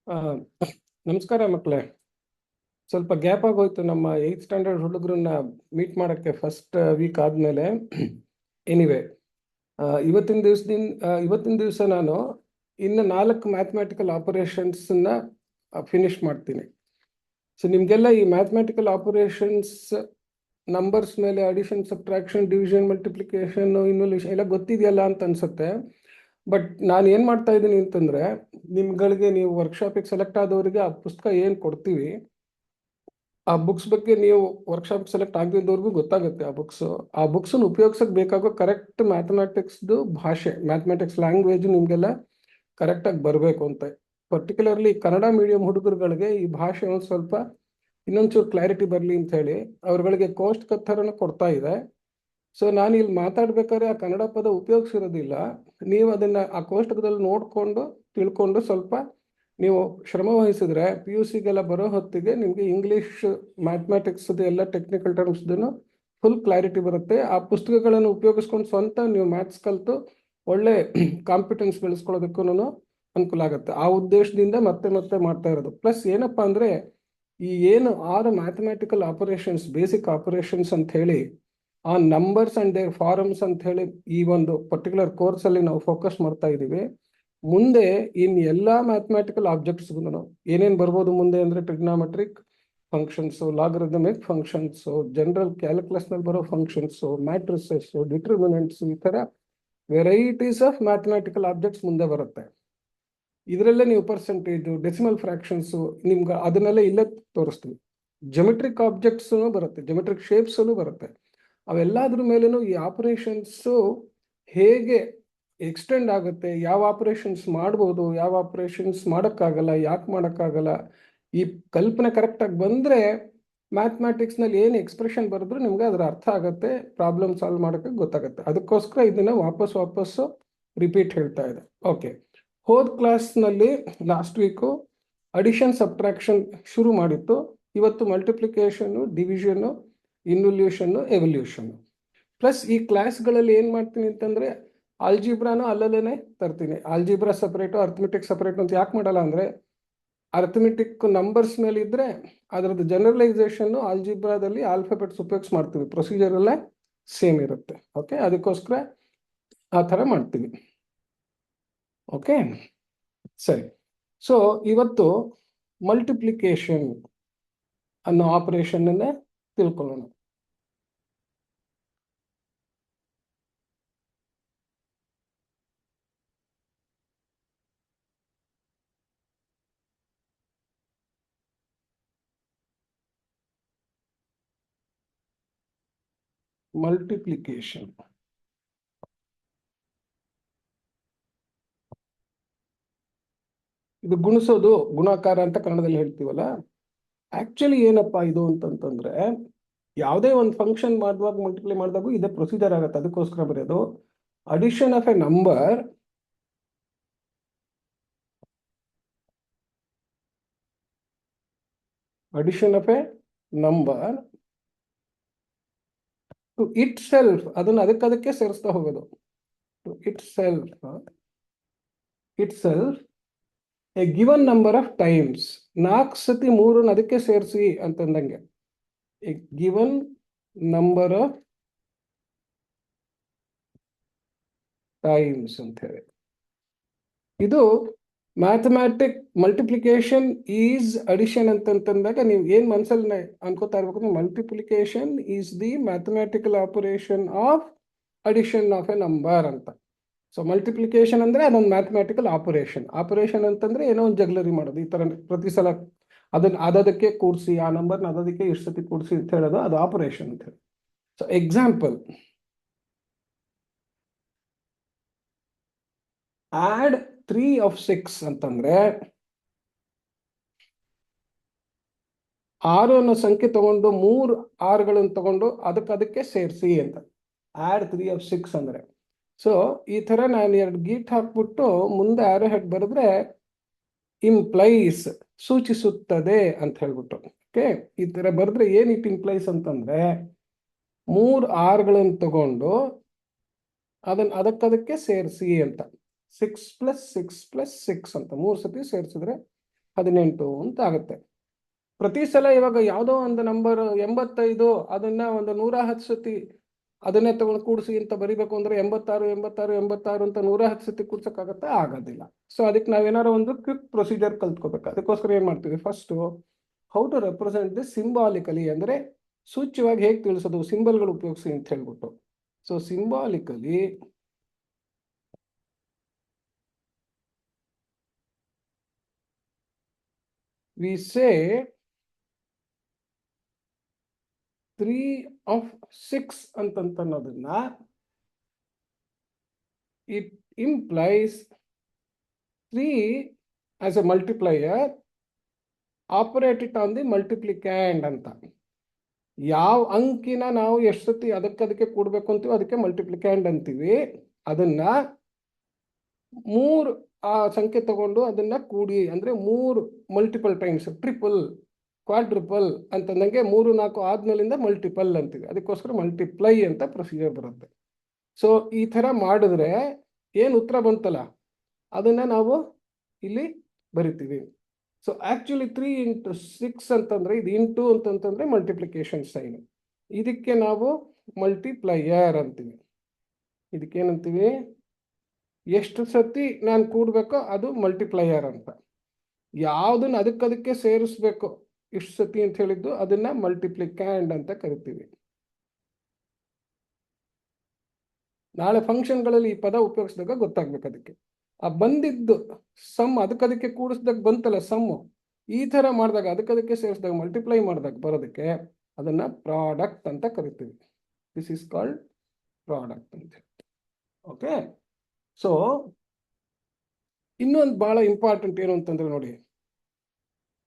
ಆ, ನಮಸ್ಕಾರ ಮಕ್ಕಳೇ. ಸ್ವಲ್ಪ ಗ್ಯಾಪ್ ಆಗೋಯ್ತು ನಮ್ಮ 8th ಸ್ಟ್ಯಾಂಡರ್ಡ್ ಹುಡುಗರನ್ನ ಮೀಟ್ ಮಾಡೋಕ್ಕೆ ಫಸ್ಟ್ ವೀಕ್ ಆದಮೇಲೆ. ಎನಿವೆ, ಇವತ್ತಿನ ದಿವಸ ನಾನು ಇನ್ನು 4 ಮ್ಯಾಥಮೆಟಿಕಲ್ ಆಪರೇಷನ್ಸನ್ನ ಫಿನಿಶ್ ಮಾಡ್ತೀನಿ. ಸೊ ನಿಮಗೆಲ್ಲ ಈ ಮ್ಯಾಥಮೆಟಿಕಲ್ ಆಪರೇಷನ್ಸ್ ನಂಬರ್ಸ್ ಮೇಲೆ ಅಡಿಷನ್, ಸಬ್ಟ್ರಾಕ್ಷನ್, ಡಿವಿಷನ್, ಮಲ್ಟಿಪ್ಲಿಕೇಶನ್, ಇನ್ವಲ್ಯೂಷನ್ ಎಲ್ಲ ಗೊತ್ತಿದೆಯಲ್ಲ ಅಂತ ಅನ್ಸುತ್ತೆ. ಬಟ್ ನಾನು ಏನು ಮಾಡ್ತಾ ಇದ್ದೀನಿ ಅಂತಂದರೆ, ನಿಮ್ಗಳಿಗೆ ನೀವು ವರ್ಕ್ಶಾಪಿಗೆ ಸೆಲೆಕ್ಟ್ ಆದವರಿಗೆ ಆ ಪುಸ್ತಕ ಏನು ಕೊಡ್ತೀವಿ, ಆ ಬುಕ್ಸ್ ಬಗ್ಗೆ ನೀವು ವರ್ಕ್ಶಾಪ್ ಸೆಲೆಕ್ಟ್ ಆಗದಿದ್ದವ್ರಿಗೂ ಗೊತ್ತಾಗುತ್ತೆ ಆ ಬುಕ್ಸನ್ನು ಉಪಯೋಗಿಸೋಕೆ ಬೇಕಾಗೋ ಕರೆಕ್ಟ್ ಮ್ಯಾಥಮೆಟಿಕ್ಸ್ದು ಭಾಷೆ, ಮ್ಯಾಥಮೆಟಿಕ್ಸ್ ಲ್ಯಾಂಗ್ವೇಜ್ ನಿಮಗೆಲ್ಲ ಕರೆಕ್ಟಾಗಿ ಬರಬೇಕು ಅಂತ. ಪರ್ಟಿಕ್ಯುಲರ್ಲಿ ಕನ್ನಡ ಮೀಡಿಯಂ ಹುಡುಗರುಗಳಿಗೆ ಈ ಭಾಷೆ ಒಂದು ಸ್ವಲ್ಪ ಇನ್ನೊಂಚೂರು ಕ್ಲಾರಿಟಿ ಬರಲಿ ಅಂತ ಹೇಳಿ ಅವ್ರಗಳಿಗೆ ಕೋಷ್ಟಕ ಥರನ ಕೊಡ್ತಾ ಇದೆ. ಸೊ ನಾನು ಇಲ್ಲಿ ಮಾತಾಡ್ಬೇಕಾದ್ರೆ ಆ ಕನ್ನಡ ಪದ ಉಪಯೋಗಿಸಿರೋದಿಲ್ಲ. ನೀವು ಅದನ್ನು ಆ ಕೋಷ್ಟಕದಲ್ಲಿ ನೋಡಿಕೊಂಡು ತಿಳ್ಕೊಂಡು ಸ್ವಲ್ಪ ನೀವು ಶ್ರಮ ವಹಿಸಿದ್ರೆ PUCಗೆಲ್ಲ ಬರೋ ಹೊತ್ತಿಗೆ ನಿಮಗೆ ಇಂಗ್ಲೀಷ್ ಮ್ಯಾಥಮೆಟಿಕ್ಸ್ದು ಎಲ್ಲ ಟೆಕ್ನಿಕಲ್ ಟರ್ಮ್ಸ್ದು ಫುಲ್ ಕ್ಲಾರಿಟಿ ಬರುತ್ತೆ. ಆ ಪುಸ್ತಕಗಳನ್ನು ಉಪಯೋಗಿಸ್ಕೊಂಡು ಸ್ವಂತ ನೀವು ಮ್ಯಾಥ್ಸ್ ಕಲಿತು ಒಳ್ಳೆ ಕಾಂಪಿಟೆನ್ಸ್ ಬೆಳೆಸ್ಕೊಳ್ಳೋದಕ್ಕೂ ಅನುಕೂಲ ಆಗುತ್ತೆ. ಆ ಉದ್ದೇಶದಿಂದ ಮತ್ತೆ ಮತ್ತೆ ಮಾಡ್ತಾ ಇರೋದು. ಪ್ಲಸ್ ಏನಪ್ಪ ಅಂದರೆ, ಈ ಏನು 6 ಮ್ಯಾಥಮೆಟಿಕಲ್ ಆಪರೇಷನ್ಸ್, ಬೇಸಿಕ್ ಆಪರೇಷನ್ಸ್ ಅಂತ ಹೇಳಿ, ಆ ನಂಬರ್ಸ್ ಅಂಡ್ ದೇರ್ ಫಾರಮ್ಸ್ ಅಂತ ಹೇಳಿ ಈ ಒಂದು ಪರ್ಟಿಕ್ಯುಲರ್ ಕೋರ್ಸಲ್ಲಿ ನಾವು ಫೋಕಸ್ ಮಾಡ್ತಾ ಇದ್ದೀವಿ. ಮುಂದೆ ಇನ್ ಎಲ್ಲ ಮ್ಯಾಥಮೆಟಿಕಲ್ ಆಬ್ಜೆಕ್ಟ್ಸ್ಗೂ ಏನೇನು ಬರ್ಬೋದು ಮುಂದೆ ಅಂದರೆ, trigonometric functions, logarithmic functions, general ಕ್ಯಾಲ್ಕುಲಸ್ನಲ್ಲಿ ಬರೋ ಫಂಕ್ಷನ್ಸು, ಮ್ಯಾಟ್ರಿಸಸ್ಸು, ಡಿಟರ್ಮಿನೆಂಟ್ಸು, ಈ ಥರ ವೆರೈಟೀಸ್ ಆಫ್ ಮ್ಯಾಥಮೆಟಿಕಲ್ ಆಬ್ಜೆಕ್ಟ್ಸ್ ಮುಂದೆ ಬರುತ್ತೆ. ಇದರಲ್ಲೇ ನೀವು ಪರ್ಸೆಂಟೇಜು, ಡೆಸಿಮಲ್ ಫ್ರ್ಯಾಕ್ಷನ್ಸು ನಿಮ್ಗೆ ಅದನ್ನೆಲ್ಲ ಇಲ್ಲೇ ತೋರಿಸ್ತೀವಿ. ಜೊಮೆಟ್ರಿಕ್ ಆಬ್ಜೆಕ್ಟ್ಸೂ ಬರುತ್ತೆ, ಜೊಮೆಟ್ರಿಕ್ ಶೇಪ್ಸಲ್ಲೂ ಬರುತ್ತೆ. ಅವೆಲ್ಲದ್ರ ಮೇಲೂ ಈ ಆಪರೇಷನ್ಸು ಹೇಗೆ ಎಕ್ಸ್ಟೆಂಡ್ ಆಗುತ್ತೆ, ಯಾವ ಆಪರೇಷನ್ಸ್ ಮಾಡ್ಬೋದು, ಯಾವ ಆಪರೇಷನ್ಸ್ ಮಾಡೋಕ್ಕಾಗಲ್ಲ, ಯಾಕೆ ಮಾಡೋಕ್ಕಾಗಲ್ಲ, ಈ ಕಲ್ಪನೆ ಕರೆಕ್ಟಾಗಿ ಬಂದರೆ ಮ್ಯಾಥಮೆಟಿಕ್ಸ್ನಲ್ಲಿ ಏನು ಎಕ್ಸ್ಪ್ರೆಷನ್ ಬರೆದ್ರು ನಿಮ್ಗೆ ಅದರ ಅರ್ಥ ಆಗುತ್ತೆ, ಪ್ರಾಬ್ಲಮ್ ಸಾಲ್ವ್ ಮಾಡೋಕ್ಕೆ ಗೊತ್ತಾಗುತ್ತೆ. ಅದಕ್ಕೋಸ್ಕರ ಇದನ್ನು ವಾಪಸ್ಸು ರಿಪೀಟ್ ಹೇಳ್ತಾ ಇದೆ. ಓಕೆ, ಹೋದ ಕ್ಲಾಸ್ನಲ್ಲಿ ಲಾಸ್ಟ್ ವೀಕು ಅಡಿಷನ್, ಸಬ್ಟ್ರಾಕ್ಷನ್ ಶುರು ಮಾಡಿತ್ತು. ಇವತ್ತು ಮಲ್ಟಿಪ್ಲಿಕೇಶನ್ನು, ಡಿವಿಷನ್ನು, ಇನ್ವಲ್ಯೂಷನ್ನು, ಎವಲ್ಯೂಷನ್ನು. ಪ್ಲಸ್ ಈ ಕ್ಲಾಸ್ಗಳಲ್ಲಿ ಏನು ಮಾಡ್ತೀನಿ ಅಂತಂದರೆ, ಆಲ್ಜಿಬ್ರಾನು ಅಲ್ಲಲ್ಲೇ ತರ್ತೀನಿ. ಆಲ್ಜಿಬ್ರಾ ಸಪ್ರೇಟು, ಅರ್ಥಮೆಟಿಕ್ ಸಪ್ರೇಟು ಅಂತ ಯಾಕೆ ಮಾಡಲ್ಲ ಅಂದರೆ, ಅರ್ಥಮೆಟಿಕ್ ನಂಬರ್ಸ್ ಮೇಲೆ ಇದ್ದರೆ ಅದರದ್ದು ಜನರಲೈಸೇಷನ್ನು ಆಲ್ಜಿಬ್ರಾದಲ್ಲಿ ಆಲ್ಫಾಬೆಟ್ಸ್ ಉಪಯೋಗಿಸಿ ಮಾಡ್ತೀವಿ, ಪ್ರೊಸೀಜರೆಲ್ಲ ಸೇಮ್ ಇರುತ್ತೆ. ಓಕೆ, ಅದಕ್ಕೋಸ್ಕರ ಆ ಥರ ಮಾಡ್ತೀವಿ. ಓಕೆ, ಸರಿ. ಸೊ ಇವತ್ತು ಮಲ್ಟಿಪ್ಲಿಕೇಶನ್ ಅನ್ನೋ ಆಪರೇಷನ್ನನ್ನೇ ತಿಳ್ಕೊಳ್ಳೋಣ. ಮಲ್ಟಿಪ್ಲಿಕೇಶನ್ ಇದು ಗುಣಿಸೋದು, ಗುಣಾಕಾರ ಅಂತ ಕನ್ನಡದಲ್ಲಿ ಹೇಳ್ತೀವಲ್ಲ. ಆಕ್ಚುಲಿ ಏನಪ್ಪಾ ಇದು ಅಂತಂತಂದ್ರೆ, ಯಾವುದೇ ಒಂದು ಫಂಕ್ಷನ್ ಮಾಡುವಾಗ, ಮಲ್ಟಿಪ್ಲೈ ಮಾಡಿದಾಗೂ ಇದೇ ಪ್ರೊಸೀಜರ್ ಆಗುತ್ತೆ. ಅದಕ್ಕೋಸ್ಕರ ಬರೆಯೋದು addition of a number to itself, ಅದನ್ನು ಅದಕ್ಕೆ ಸೇರಿಸ್ತಾ ಹೋಗೋದು. To itself a given number of times. 4 ಸತಿ 3 ಅದಕ್ಕೆ ಸೇರಿಸಿ ಅಂತಂದಂಗೆ, a given number of times ಅಂತ ಹೇಳಿ. ಇದು ಮ್ಯಾಥಮ್ಯಾಟಿಕ್ ಮಲ್ಟಿಪ್ಲಿಕೇಶನ್ ಈಸ್ ಅಡಿಷನ್ ಅಂತಂದಾಗ ನೀವು ಏನು ಮನಸ್ಸಲ್ಲಿ ಅನ್ಕೋತಾ ಇರ್ಬೇಕು, multiplication is the mathematical operation of addition of a number ಅಂತ. ಸೊ ಮಲ್ಟಿಪ್ಲಿಕೇಶನ್ ಅಂದರೆ ಅದೊಂದು ಮ್ಯಾಥಮ್ಯಾಟಿಕಲ್ ಆಪರೇಷನ್ ಅಂತಂದರೆ ಏನೋ ಒಂದು ಜಗ್ಲರಿ ಮಾಡೋದು. ಈ ಥರ ಪ್ರತಿ ಸಲ ಅದನ್ನು ಅದಕ್ಕೆ ಕೂಡಿಸಿ, ಆ ನಂಬರ್ನ ಅದಕ್ಕೆ ಎಷ್ಟು ಸತಿ ಕೂಡಿಸಿ ಅಂತ ಹೇಳೋದು, ಅದು ಆಪರೇಷನ್ ಅಂತ ಹೇಳಿ. ಸೊ ಎಕ್ಸಾಂಪಲ್, ಆಡ್ 3 of 6 ಅಂತಂದ್ರೆ 6 ಅನ್ನೋ ಸಂಖ್ಯೆ ತಗೊಂಡು 3 6ಗಳನ್ನು ತಗೊಂಡು ಅದಕ್ಕೆ ಸೇರಿಸಿ ಅಂತ. ಆಡ್ 3 of 6 ಅಂದ್ರೆ. ಸೊ ಈ ತರ ನಾನು 2 ಗೀಟ್ ಹಾಕ್ಬಿಟ್ಟು ಮುಂದೆ ಆರೋ ಹೆಡ್ ಬರೆದ್ರೆ ಇಂಪ್ಲೈಸ್, ಸೂಚಿಸುತ್ತದೆ ಅಂತ ಹೇಳ್ಬಿಟ್ಟು. ಓಕೆ, ಈ ತರ ಬರೆದ್ರೆ ಏನ್ ಇಟ್ ಇಂಪ್ಲೈಸ್ ಅಂತಂದ್ರೆ, 3 6ಗಳನ್ನು ತಗೊಂಡು ಅದಕ್ಕೆ ಸೇರಿಸಿ ಅಂತ. 6 + 6 + 6 ಅಂತ 3 ಸತಿ ಸೇರಿಸಿದ್ರೆ 18 ಅಂತ ಆಗುತ್ತೆ. ಪ್ರತಿ ಸಲ ಇವಾಗ ಯಾವುದೋ ಒಂದು ನಂಬರ್ 85 ಅದನ್ನ ಒಂದು 110 ಸತಿ ಅದನ್ನೇ ತಗೊಂಡು ಕೂಡಿಸಿ ಅಂತ ಬರಿಬೇಕು ಅಂದ್ರೆ 86 86 86 ಅಂತ 110 ಸತಿ ಕೂಡ್ಸಕ್ಕಾಗತ್ತಾ? ಆಗೋದಿಲ್ಲ. ಸೊ ಅದಕ್ಕೆ ನಾವೇನಾರು ಒಂದು ಕ್ವಿಕ್ ಪ್ರೊಸೀಜರ್ ಕಲ್ತ್ಕೋಬೇಕು. ಅದಕ್ಕೋಸ್ಕರ ಏನ್ ಮಾಡ್ತೀವಿ, first how to represent this symbolically, ಅಂದ್ರೆ ಸೂಚ್ಯವಾಗಿ ಹೇಗೆ ತಿಳಿಸೋದು, ಸಿಂಬಲ್ಗಳು ಉಪಯೋಗಿಸಿ ಅಂತ ಹೇಳ್ಬಿಟ್ಟು. So symbolically we say 3 of 6 ಅಂತನ್ನೋದನ್ನ it implies 3 as a multiplier, operate it on the multiplicand ಅಂತ. ಯಾವ ಅಂಕಿನ ನಾವು ಎಷ್ಟು ಸತಿ ಅದಕ್ಕೆ ಕೂಡಬೇಕು ಅಂತೀವಿ ಅದಕ್ಕೆ ಮಲ್ಟಿಪ್ಲಿಕ್ಯಾಂಡ್ ಅಂತೀವಿ. ಅದನ್ನ 3 ಆ ಸಂಖ್ಯೆ ತಗೊಂಡು ಅದನ್ನ ಕೂಡಿ, ಅಂದ್ರೆ 3 ಮಲ್ಟಿಪಲ್ ಟೈಮ್ಸ್, ಟ್ರಿಪಲ್, ಕ್ವಾಡ್ರಿಪಲ್ ಅಂತಂದಂಗೆ 3 4 ಆದ್ಮೇಲಿಂದ ಮಲ್ಟಿಪಲ್ ಅಂತೀವಿ. ಅದಕ್ಕೋಸ್ಕರ ಮಲ್ಟಿಪ್ಲೈ ಅಂತ ಪ್ರೊಸೀಜರ್ ಬರುತ್ತೆ. ಸೊ ಈ ತರ ಮಾಡಿದ್ರೆ ಏನು ಉತ್ತರ ಬಂತಲ್ಲ ಅದನ್ನ ನಾವು ಇಲ್ಲಿ ಬರಿತೀವಿ. ಸೊ ಆಕ್ಚುಲಿ 3 into 6 ಅಂತಂದ್ರೆ ಇದು ಇಂಟು ಅಂತಂತಂದ್ರೆ ಮಲ್ಟಿಪ್ಲಿಕೇಶನ್ ಸೈನ್. ಇದಕ್ಕೆ ನಾವು ಮಲ್ಟಿಪ್ಲೈಯರ್ ಅಂತೀವಿ. ಇದಕ್ಕೇನಂತೀವಿ, ಎಷ್ಟು ಸತಿ ನಾನು ಕೂಡ್ಬೇಕೋ ಅದು ಮಲ್ಟಿಪ್ಲೈಯರ್ ಅಂತ. ಯಾವುದನ್ನ ಅದಕ್ಕೆ ಸೇರಿಸ್ಬೇಕು ಇಷ್ಟು ಸತಿ ಅಂತ ಹೇಳಿದ್ದು ಅದನ್ನ ಮಲ್ಟಿಪ್ಲಿಕ್ಯಾಂಡ್ ಅಂತ ಕರಿತೀವಿ. ನಾಳೆ ಫಂಕ್ಷನ್ಗಳಲ್ಲಿ ಈ ಪದ ಉಪಯೋಗಿಸಿದಾಗ ಗೊತ್ತಾಗ್ಬೇಕು. ಅದಕ್ಕೆ ಆ ಬಂದಿದ್ದು ಸಮ್ ಅದಕ್ಕೆ ಕೂಡಿಸಿದಾಗ ಬಂತಲ್ಲ ಸಮ್ಮು, ಈ ತರ ಮಾಡಿದಾಗ ಅದಕ್ಕೆ ಸೇರಿಸಿದಾಗ ಮಲ್ಟಿಪ್ಲೈ ಮಾಡಿದಾಗ ಬರೋದಕ್ಕೆ ಅದನ್ನ ಪ್ರಾಡಕ್ಟ್ ಅಂತ ಕರಿತೀವಿ. ದಿಸ್ ಇಸ್ ಕಾಲ್ಡ್ ಪ್ರಾಡಕ್ಟ್ ಅಂತ. ಓಕೆ, ಸೊ ಇನ್ನೊಂದು ಬಹಳ ಇಂಪಾರ್ಟೆಂಟ್ ಏನು ಅಂತಂದ್ರೆ ನೋಡಿ,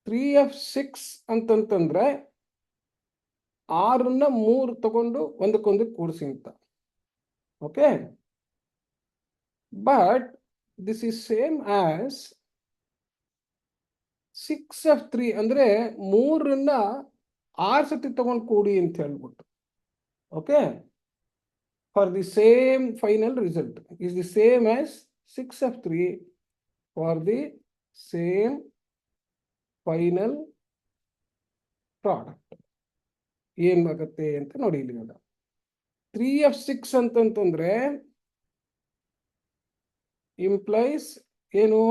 3 of 6 ಅಂತಂತಂದ್ರೆ 6ನ್ನ 3 ತಗೊಂಡು ಒಂದಕ್ಕೊಂದು ಕೂಡಿಸಿ ಅಂತ. Okay, but this is same as 6 of 3 ಅಂದ್ರೆ 3ನ್ನ 6 ಸತಿ ತಗೊಂಡು ಕೂಡಿ ಅಂತ ಹೇಳ್ಬಿಟ್ಟು. Okay, for the same final result is the same as 6 of 3 for the same final product. ಏನ್ ಆಗುತ್ತೆ ಅಂತ ನೋಡಿ ಇಲ್ಲಿ. 3 of 6 ಅಂತಂತಂದ್ರೆ implies ಏನು,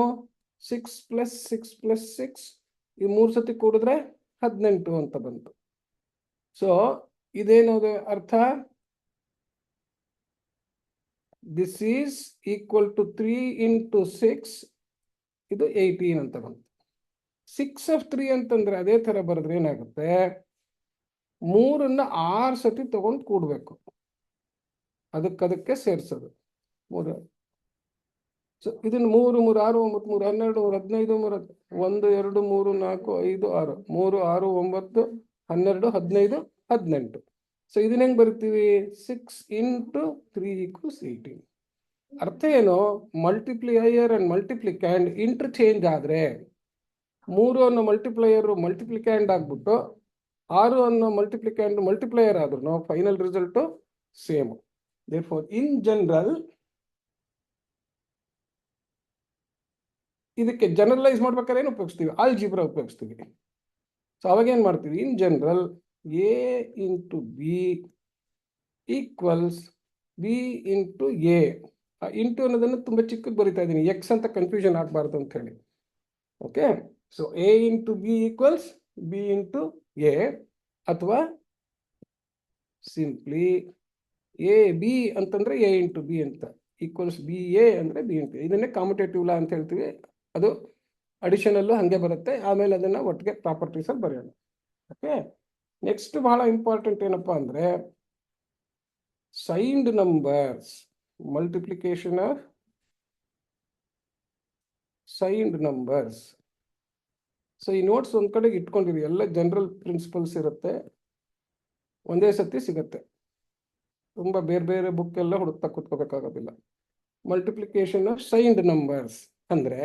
6 plus 6 plus 6 ಈ 3 ಸತಿ ಕೂಡಿದ್ರೆ 18 ಅಂತ ಬಂತು. ಸೊ ಇದೇನದು ಅರ್ಥ, this is equal to 3 into 6, ಇದು 18 ಅಂತ ಬಂತು. 6 of 3 ಅಂತಂದ್ರೆ ಅದೇ ತರ ಬರೆದ್ರೆ ಏನಾಗುತ್ತೆ, 3ನ್ನ 6 ಸತಿ ತಗೊಂಡು ಕೂಡ್ಬೇಕು, ಅದಕ್ಕೆ ಸೇರ್ಸೋದು 3. ಸೊ ಇದನ್ನ 3 3 6 9 3 12 15 1 2 3 4 5 6 3 6 9 12 15 18. ಸೊ ಇದನ್ನ ಹೆಂಗ್ ಬರಿತೀವಿ, 6 into 3 equals 18. ಅರ್ಥ ಏನು, ಮಲ್ಟಿಪ್ಲಿಯರ್ ಅಂಡ್ ಮಲ್ಟಿಪ್ಲಿಕ್ಯಾಂಡ್ ಇಂಟರ್ಚೇಂಜ್ ಆದ್ರೆ 3 ಅನ್ನೋ ಮಲ್ಟಿಪ್ಲೈಯರ್ ಮಲ್ಟಿಪ್ಲಿಕ್ಯಾಂಡ್ ಆಗ್ಬಿಟ್ಟು 6 ಅನ್ನೋ ಮಲ್ಟಿಪ್ಲಿಕ್ಯಾಂಡ್ ಮಲ್ಟಿಪ್ಲೈಯರ್ ಆದ್ರೂ final result same. therefore in general ಇದಕ್ಕೆ ಜನರಲೈಸ್ ಮಾಡ್ಬೇಕಾದ್ರೆ ಏನು ಉಪಯೋಗಿಸ್ತೀವಿ, ಆಲ್ಜಿಬ್ರಾ ಉಪಯೋಗಿಸ್ತೀವಿ. ಸೊ ಅವಾಗ ಏನ್ ಮಾಡ್ತೀವಿ, in general a into b equals b into a. Into ಅನ್ನೋದನ್ನು ತುಂಬಾ ಚಿಕ್ಕಕ್ಕೆ ಬರಿತಾ ಇದ್ದೀನಿ, ಎಕ್ಸ್ ಅಂತ ಕನ್ಫ್ಯೂಷನ್ ಆಗಬಾರ್ದು ಅಂತ ಹೇಳಿ. Okay, so a into b equals b into a, ಅಥವಾ ಸಿಂಪ್ಲಿ a b ಅಂತಂದ್ರೆ a into b ಅಂತ ಈಕ್ವಲ್ಸ್ b a ಅಂದ್ರೆ b into a. ಇದನ್ನೇ ಕಾಮ್ಯುಟೇಟಿವ್ ಲಾ ಅಂತ ಹೇಳ್ತೀವಿ. ಅದು ಅಡಿಷನಲ್ಲೂ ಹಂಗೆ ಬರುತ್ತೆ. ಆಮೇಲೆ ಅದನ್ನ ಒಟ್ಟಿಗೆ ಪ್ರಾಪರ್ಟೀಸ್ ಅಲ್ಲಿ ಬರೆಯೋಣ. ಓಕೆ, ನೆಕ್ಸ್ಟ್ ಬಹಳ ಇಂಪಾರ್ಟೆಂಟ್ ಏನಪ್ಪಾ ಅಂದ್ರೆ signed numbers, multiplication of signed numbers. So ಈ ನೋಟ್ಸ್ ಒಂದ್ ಕಡೆಗೆ ಇಟ್ಕೊಂಡಿರಿ, ಎಲ್ಲ ಜನರಲ್ ಪ್ರಿನ್ಸಿಪಲ್ಸ್ ಇರುತ್ತೆ, ಒಂದೇ ಸತಿ ಸಿಗತ್ತೆ, ತುಂಬಾ ಬೇರೆ ಬೇರೆ ಬುಕ್ ಎಲ್ಲ ಹುಡುಕ್ತಾ ಕೂತ್ಕೋಬೇಕಾಗೋದಿಲ್ಲ. ಮಲ್ಟಿಪ್ಲಿಕೇಶನ್ ಆಫ್ ಸೈನ್ಡ್ ನಂಬರ್ಸ್ ಅಂದ್ರೆ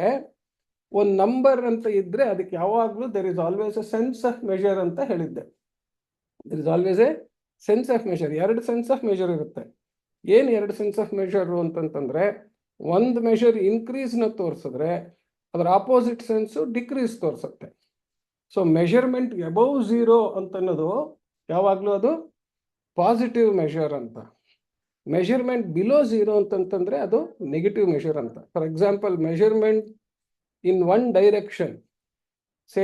ಒಂದು ನಂಬರ್ ಅಂತ ಇದ್ರೆ ಅದಕ್ಕೆ ಯಾವಾಗ್ಲೂ there is always a sense of measure ಅಂತ ಹೇಳಿದ್ದೆ. There is always a sense of measure. 2 sense of measure ಇರುತ್ತೆ. ಏನು 2 ಸೆನ್ಸ್ ಆಫ್ ಮೆಷರ್ ಅಂತಂತಂದ್ರೆ, ಒಂದು ಮೆಷರ್ ಇನ್ಕ್ರೀಸ್ ನ ತೋರಿಸಿದ್ರೆ ಅದರ ಆಪೋಸಿಟ್ ಸೆನ್ಸು ಡಿಕ್ರೀಸ್ ತೋರಿಸುತ್ತೆ. ಸೊ ಮೆಷರ್ಮೆಂಟ್ ಅಬೌವ್ 0 ಅಂತ ಅನ್ನೋದು ಯಾವಾಗಲೂ ಅದು ಪಾಸಿಟಿವ್ ಮೆಷರ್ ಅಂತ. ಮೆಷರ್ಮೆಂಟ್ ಬಿಲೋ 0 ಅಂತಂತಂದ್ರೆ ಅದು ನೆಗೆಟಿವ್ ಮೆಷರ್ ಅಂತ. For example, measurement in one direction, say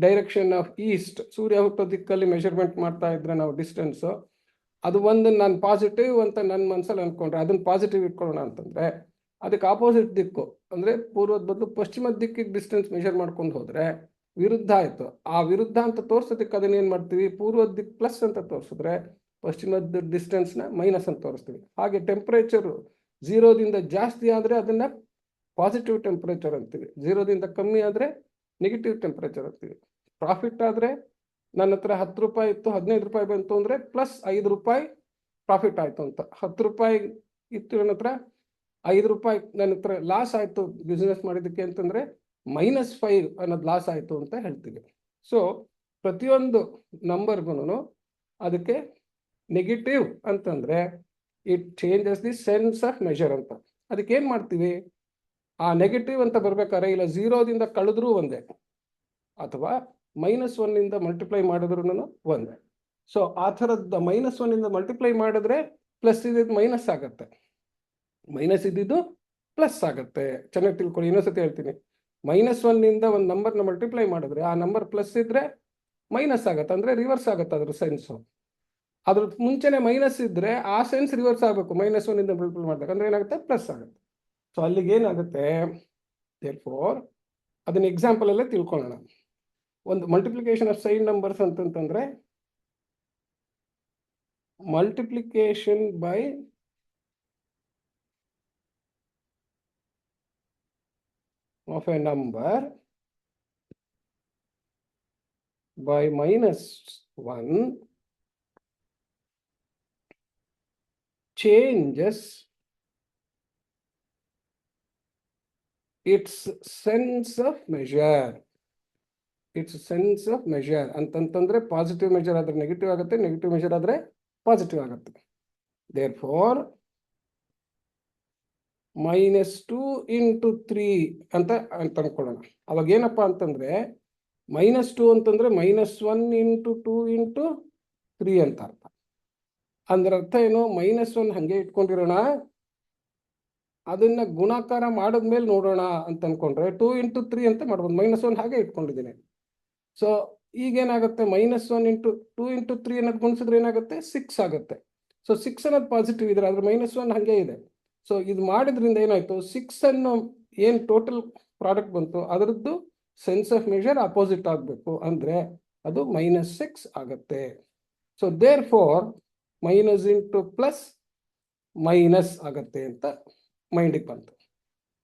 direction of east, ಸೂರ್ಯ ಹುಟ್ಟೋ ದಿಕ್ಕಲ್ಲಿ ಮೆಷರ್ಮೆಂಟ್ ಮಾಡ್ತಾ ಇದ್ರೆ ನಾವು ಡಿಸ್ಟೆನ್ಸು, ಅದು ಒಂದು ನಾನು ಪಾಸಿಟಿವ್ ಅಂತ ನನ್ನ ಮನಸ್ಸಲ್ಲಿ ಅಂದ್ಕೊಂಡ್ರೆ ಅದನ್ನು ಪಾಸಿಟಿವ್ ಇಟ್ಕೊಳ್ಳೋಣ ಅಂತಂದರೆ ಅದಕ್ಕೆ ಆಪೋಸಿಟ್ ದಿಕ್ಕು ಅಂದರೆ ಪೂರ್ವದ ಬದಲು ಪಶ್ಚಿಮದ ದಿಕ್ಕಿಗೆ ಡಿಸ್ಟೆನ್ಸ್ ಮೆಷರ್ ಮಾಡ್ಕೊಂಡು ಹೋದರೆ ವಿರುದ್ಧ ಆಯಿತು. ಆ ವಿರುದ್ಧ ಅಂತ ತೋರಿಸೋದಕ್ಕೆ ಅದನ್ನ ಏನು ಮಾಡ್ತೀವಿ, ಪೂರ್ವದ ದಿಕ್ಕು ಪ್ಲಸ್ ಅಂತ ತೋರಿಸಿದ್ರೆ ಪಶ್ಚಿಮದ ಡಿಸ್ಟೆನ್ಸ್ನ ಮೈನಸ್ ಅಂತ ತೋರಿಸ್ತೀವಿ. ಹಾಗೆ ಟೆಂಪ್ರೇಚರು 0ದಿಂದ ಜಾಸ್ತಿ ಆದರೆ ಅದನ್ನು ಪಾಸಿಟಿವ್ ಟೆಂಪ್ರೇಚರ್ ಅಂತೀವಿ, 0ದಿಂದ ಕಮ್ಮಿ ಆದರೆ ನೆಗೆಟಿವ್ ಟೆಂಪ್ರೇಚರ್ ಅಂತೀವಿ. ಪ್ರಾಫಿಟ್ ಆದರೆ ನನ್ನ ಹತ್ರ 10 ರೂಪಾಯಿ ಇತ್ತು, 15 ರೂಪಾಯಿ ಬಂತು ಅಂದರೆ ಪ್ಲಸ್ 5 ರೂಪಾಯಿ ಪ್ರಾಫಿಟ್ ಆಯಿತು ಅಂತ. 10 ರೂಪಾಯಿ ಇತ್ತು ನನ್ನ ಹತ್ರ, 5 ರೂಪಾಯಿ ನನ್ನ ಹತ್ರ ಲಾಸ್ ಆಯಿತು ಬಿಸ್ನೆಸ್ ಮಾಡಿದ್ದಕ್ಕೆ ಅಂತಂದರೆ -5 ಅನ್ನೋದು ಲಾಸ್ ಆಯಿತು ಅಂತ ಹೇಳ್ತೀವಿ. ಸೊ ಪ್ರತಿಯೊಂದು ನಂಬರ್ಗೂ ಅದಕ್ಕೆ ನೆಗೆಟಿವ್ ಅಂತಂದರೆ it changes the sense of measure ಅಂತ. ಅದಕ್ಕೆ ಏನು ಮಾಡ್ತೀವಿ, ಆ ನೆಗೆಟಿವ್ ಅಂತ ಬರ್ಬೇಕಾದ್ರೆ ಇಲ್ಲ 0ದಿಂದ ಕಳೆದ್ರೂ ಒಂದೇ, ಅಥವಾ -1ಇಂದ ಮಲ್ಟಿಪ್ಲೈ ಮಾಡಿದ್ರು ಒಂದೇ. ಸೊ ಆ ಥರದ್ದು -1ಇಂದ ಮಲ್ಟಿಪ್ಲೈ ಮಾಡಿದ್ರೆ ಪ್ಲಸ್ ಇದ್ದಿದ್ದು ಮೈನಸ್ ಆಗುತ್ತೆ, ಮೈನಸ್ ಇದ್ದಿದ್ದು ಪ್ಲಸ್ ಆಗುತ್ತೆ. ಚೆನ್ನಾಗಿ ತಿಳ್ಕೊಳ್ಳಿ, ಇನ್ನೊಂದ್ಸತಿ ಹೇಳ್ತೀನಿ. -1ನಿಂದ ಒಂದು ನಂಬರ್ನ ಮಲ್ಟಿಪ್ಲೈ ಮಾಡಿದ್ರೆ ಆ ನಂಬರ್ ಪ್ಲಸ್ ಇದ್ರೆ ಮೈನಸ್ ಆಗುತ್ತೆ, ಅಂದರೆ ರಿವರ್ಸ್ ಆಗುತ್ತೆ ಅದ್ರ ಸೆನ್ಸು. ಅದ್ರ ಮುಂಚೆನೆ ಮೈನಸ್ ಇದ್ರೆ ಆ ಸೆನ್ಸ್ ರಿವರ್ಸ್ ಆಗಬೇಕು, -1ಇಂದ ಮಲ್ಟಿಪ್ಲೈ ಮಾಡಿದಾಗ, ಅಂದರೆ ಏನಾಗುತ್ತೆ, ಪ್ಲಸ್ ಆಗುತ್ತೆ. ಸೊ ಅಲ್ಲಿಗೆ ಏನಾಗುತ್ತೆ, ದೇರ್ಫೋರ್ ಅದನ್ನ ಎಕ್ಸಾಂಪಲ್ ಅಲ್ಲೇ ತಿಳ್ಕೊಳ್ಳೋಣ. ಒಂದು ಮಲ್ಟಿಪ್ಲಿಕೇಶನ್ ಆಫ್ ಸೈನ್ ನಂಬರ್ಸ್ ಅಂತಂತಂದ್ರೆ multiplication by of a number by -1 changes its sense of measure. Its sense of measure ಅಂತಂತಂದ್ರೆ ಪಾಸಿಟಿವ್ ಮೆಜರ್ ಆದ್ರೆ ನೆಗೆಟಿವ್ ಆಗುತ್ತೆ, ನೆಗೆಟಿವ್ ಮೆಜರ್ ಆದ್ರೆ ಪಾಸಿಟಿವ್ ಆಗುತ್ತೆ. therefore -2 × 3 ಅಂತ ಅನ್ಕೊಳ್ಳೋಣ. ಅವಾಗ ಏನಪ್ಪ ಅಂತಂದ್ರೆ -2 ಅಂತಂದ್ರೆ -1 × 2 × 3 ಅಂತ ಅರ್ಥ. ಅಂದ್ರೆ ಅರ್ಥ ಏನು, -1 ಹಂಗೆ ಇಟ್ಕೊಂಡಿರೋಣ, ಅದನ್ನ ಗುಣಾಕಾರ ಮಾಡಿದ್ಮೇಲೆ ನೋಡೋಣ ಅಂತ ಅನ್ಕೊಂಡ್ರೆ 2 × 3 ಅಂತ ಮಾಡ್ಬೋದು. -1 ಹಾಗೆ ಇಟ್ಕೊಂಡಿದ್ದೀನಿ. ಸೊ ಈಗೇನಾಗುತ್ತೆ, -1 × 2 × 3 ಅನ್ನೋದು ಗುಣಿಸಿದ್ರೆ ಏನಾಗುತ್ತೆ, 6 ಆಗುತ್ತೆ. ಸೊ 6 ಅನ್ನೋದು ಪಾಸಿಟಿವ್ ಇದ್ರೆ ಅದ್ರ -1 ಹಾಗೆ ಇದೆ. ಸೊ ಇದು ಮಾಡಿದ್ರಿಂದ ಏನಾಯ್ತು, 6 ಅನ್ನು ಏನು ಟೋಟಲ್ ಪ್ರಾಡಕ್ಟ್ ಬಂತು ಅದರದ್ದು ಸೆನ್ಸ್ ಆಫ್ ಮೆಷರ್ ಅಪೋಸಿಟ್ ಆಗಬೇಕು, ಅಂದರೆ ಅದು -6 ಆಗುತ್ತೆ. So therefore minus into plus minus ಆಗುತ್ತೆ ಅಂತ ಮೈಂಡಿಗೆ ಬಂತು.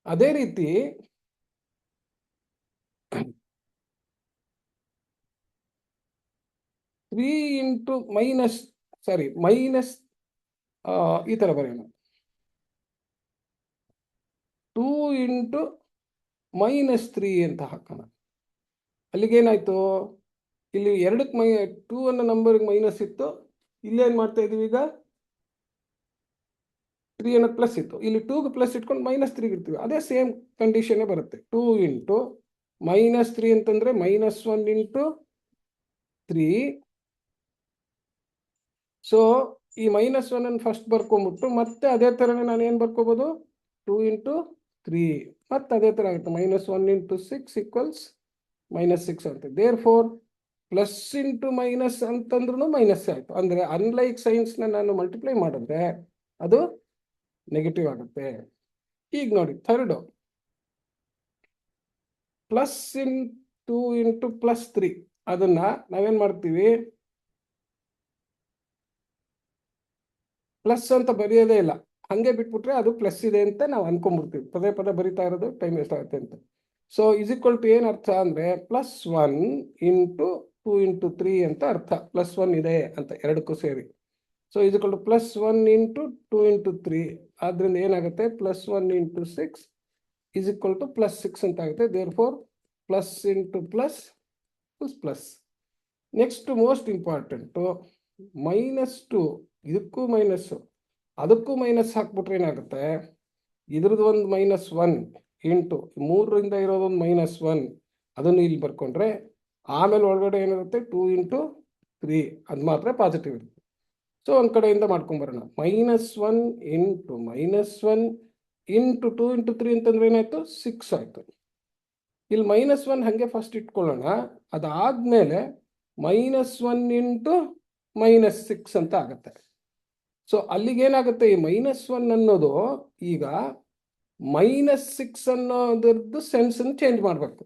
ಅದೇ ರೀತಿ ಮೈನಸ್ ಈ ಥರ ಬರೆಯೋಣ, 2 × -3 ಅಂತ ಹಾಕೋಣ. ಅಲ್ಲಿಗೇನಾಯ್ತು, ಇಲ್ಲಿ 2ಕ್ಕೆ 2 ಅನ್ನೋ ನಂಬರ್ಗೆ ಮೈನಸ್ ಇತ್ತು, ಇಲ್ಲೇನು ಮಾಡ್ತಾ ಇದೀವಿ ಈಗ 3 ಅನ್ನೋದು ಪ್ಲಸ್ ಇತ್ತು, ಇಲ್ಲಿ 2ಗೆ ಪ್ಲಸ್ ಇಟ್ಕೊಂಡು -3 ಇರ್ತೀವಿ. ಅದೇ ಸೇಮ್ ಕಂಡೀಷನ್ನೇ ಬರುತ್ತೆ. 2 × -3 ಅಂತಂದ್ರೆ -1 × 3. ಸೊ ಈ -1 ಅನ್ನು ಫಸ್ಟ್ ಬರ್ಕೊಂಡ್ಬಿಟ್ಟು ಮತ್ತೆ ಅದೇ ಥರನೇ ನಾನು ಏನು ಬರ್ಕೋಬೋದು, 2 × 3 ಮತ್ತೆ ಅದೇ ಥರ ಆಗುತ್ತೆ. -1 × 6 = -6 ಅಂತ. Therefore plus into minus ಅಂತಂದ್ರೂ ಮೈನಸ್ ಆಯಿತು. ಅಂದರೆ ಅನ್ಲೈಕ್ ಸೈನ್ಸ್ನ ನಾನು ಮಲ್ಟಿಪ್ಲೈ ಮಾಡಿದ್ರೆ ಅದು ನೆಗೆಟಿವ್ ಆಗುತ್ತೆ. ಈಗ ನೋಡಿ ಥರ್ಡು, +2 × +3 ಅದನ್ನ ನಾವೇನು ಮಾಡ್ತೀವಿ, ಪ್ಲಸ್ ಅಂತ ಬರೆಯೋದೇ ಇಲ್ಲ, ಹಂಗೆ ಬಿಟ್ಬಿಟ್ರೆ ಅದು ಪ್ಲಸ್ ಇದೆ ಅಂತ ನಾವು ಅನ್ಕೊಂಡ್ಬಿಡ್ತೀವಿ. ಪದೇ ಪದೇ ಬರಿತಾ ಇರೋದು ಟೈಮ್ ವೇಸ್ಟ್ ಆಗುತ್ತೆ ಅಂತ. ಸೊ = ಏನು ಅರ್ಥ ಅಂದರೆ +1 × 2 × 3 ಅಂತ ಅರ್ಥ. +1 ಇದೆ ಅಂತ ಎರಡಕ್ಕೂ ಸೇರಿ. ಸೊ +1 × 2 × 3 ಆದ್ರಿಂದ ಏನಾಗುತ್ತೆ, +1 × 6 +6 ಅಂತ ಆಗುತ್ತೆ. Therefore plus into plus plus. Next most important -2, ಇದಕ್ಕೂ ಮೈನಸ್ಸು ಅದಕ್ಕೂ ಮೈನಸ್ ಹಾಕ್ಬಿಟ್ರೆ ಏನಾಗುತ್ತೆ, ಇದ್ರದ್ದು ಒಂದು -1 ಇಂಟು 3ರಿಂದ ಇರೋದೊಂದು -1 ಅದನ್ನು ಇಲ್ಲಿ ಬರ್ಕೊಂಡ್ರೆ ಆಮೇಲೆ ಒಳಗಡೆ ಏನಿರುತ್ತೆ 2 ಇಂಟು 3 ಅದು ಮಾತ್ರ ಪಾಸಿಟಿವ್ ಇರುತ್ತೆ. ಸೊ ಒಂದು ಕಡೆಯಿಂದ ಮಾಡ್ಕೊಂಬರೋಣ. -1 ಇಂಟು -1 ಇಂಟು 2 ಇಂಟು 3 ಅಂತಂದ್ರೆ ಏನಾಯ್ತು 6 ಆಯ್ತು. ಇಲ್ಲಿ -1 ಹಾಗೆ ಫಸ್ಟ್ ಇಟ್ಕೊಳ್ಳೋಣ. ಅದಾದ್ಮೇಲೆ -1 ಇಂಟು -6 ಅಂತ ಆಗುತ್ತೆ. ಸೊ ಅಲ್ಲಿಗೇನಾಗುತ್ತೆ, ಈ -1 ಅನ್ನೋದು ಈಗ -6 ಅನ್ನೋದ್ರದ್ದು ಸೆನ್ಸನ್ನು ಚೇಂಜ್ ಮಾಡಬೇಕು.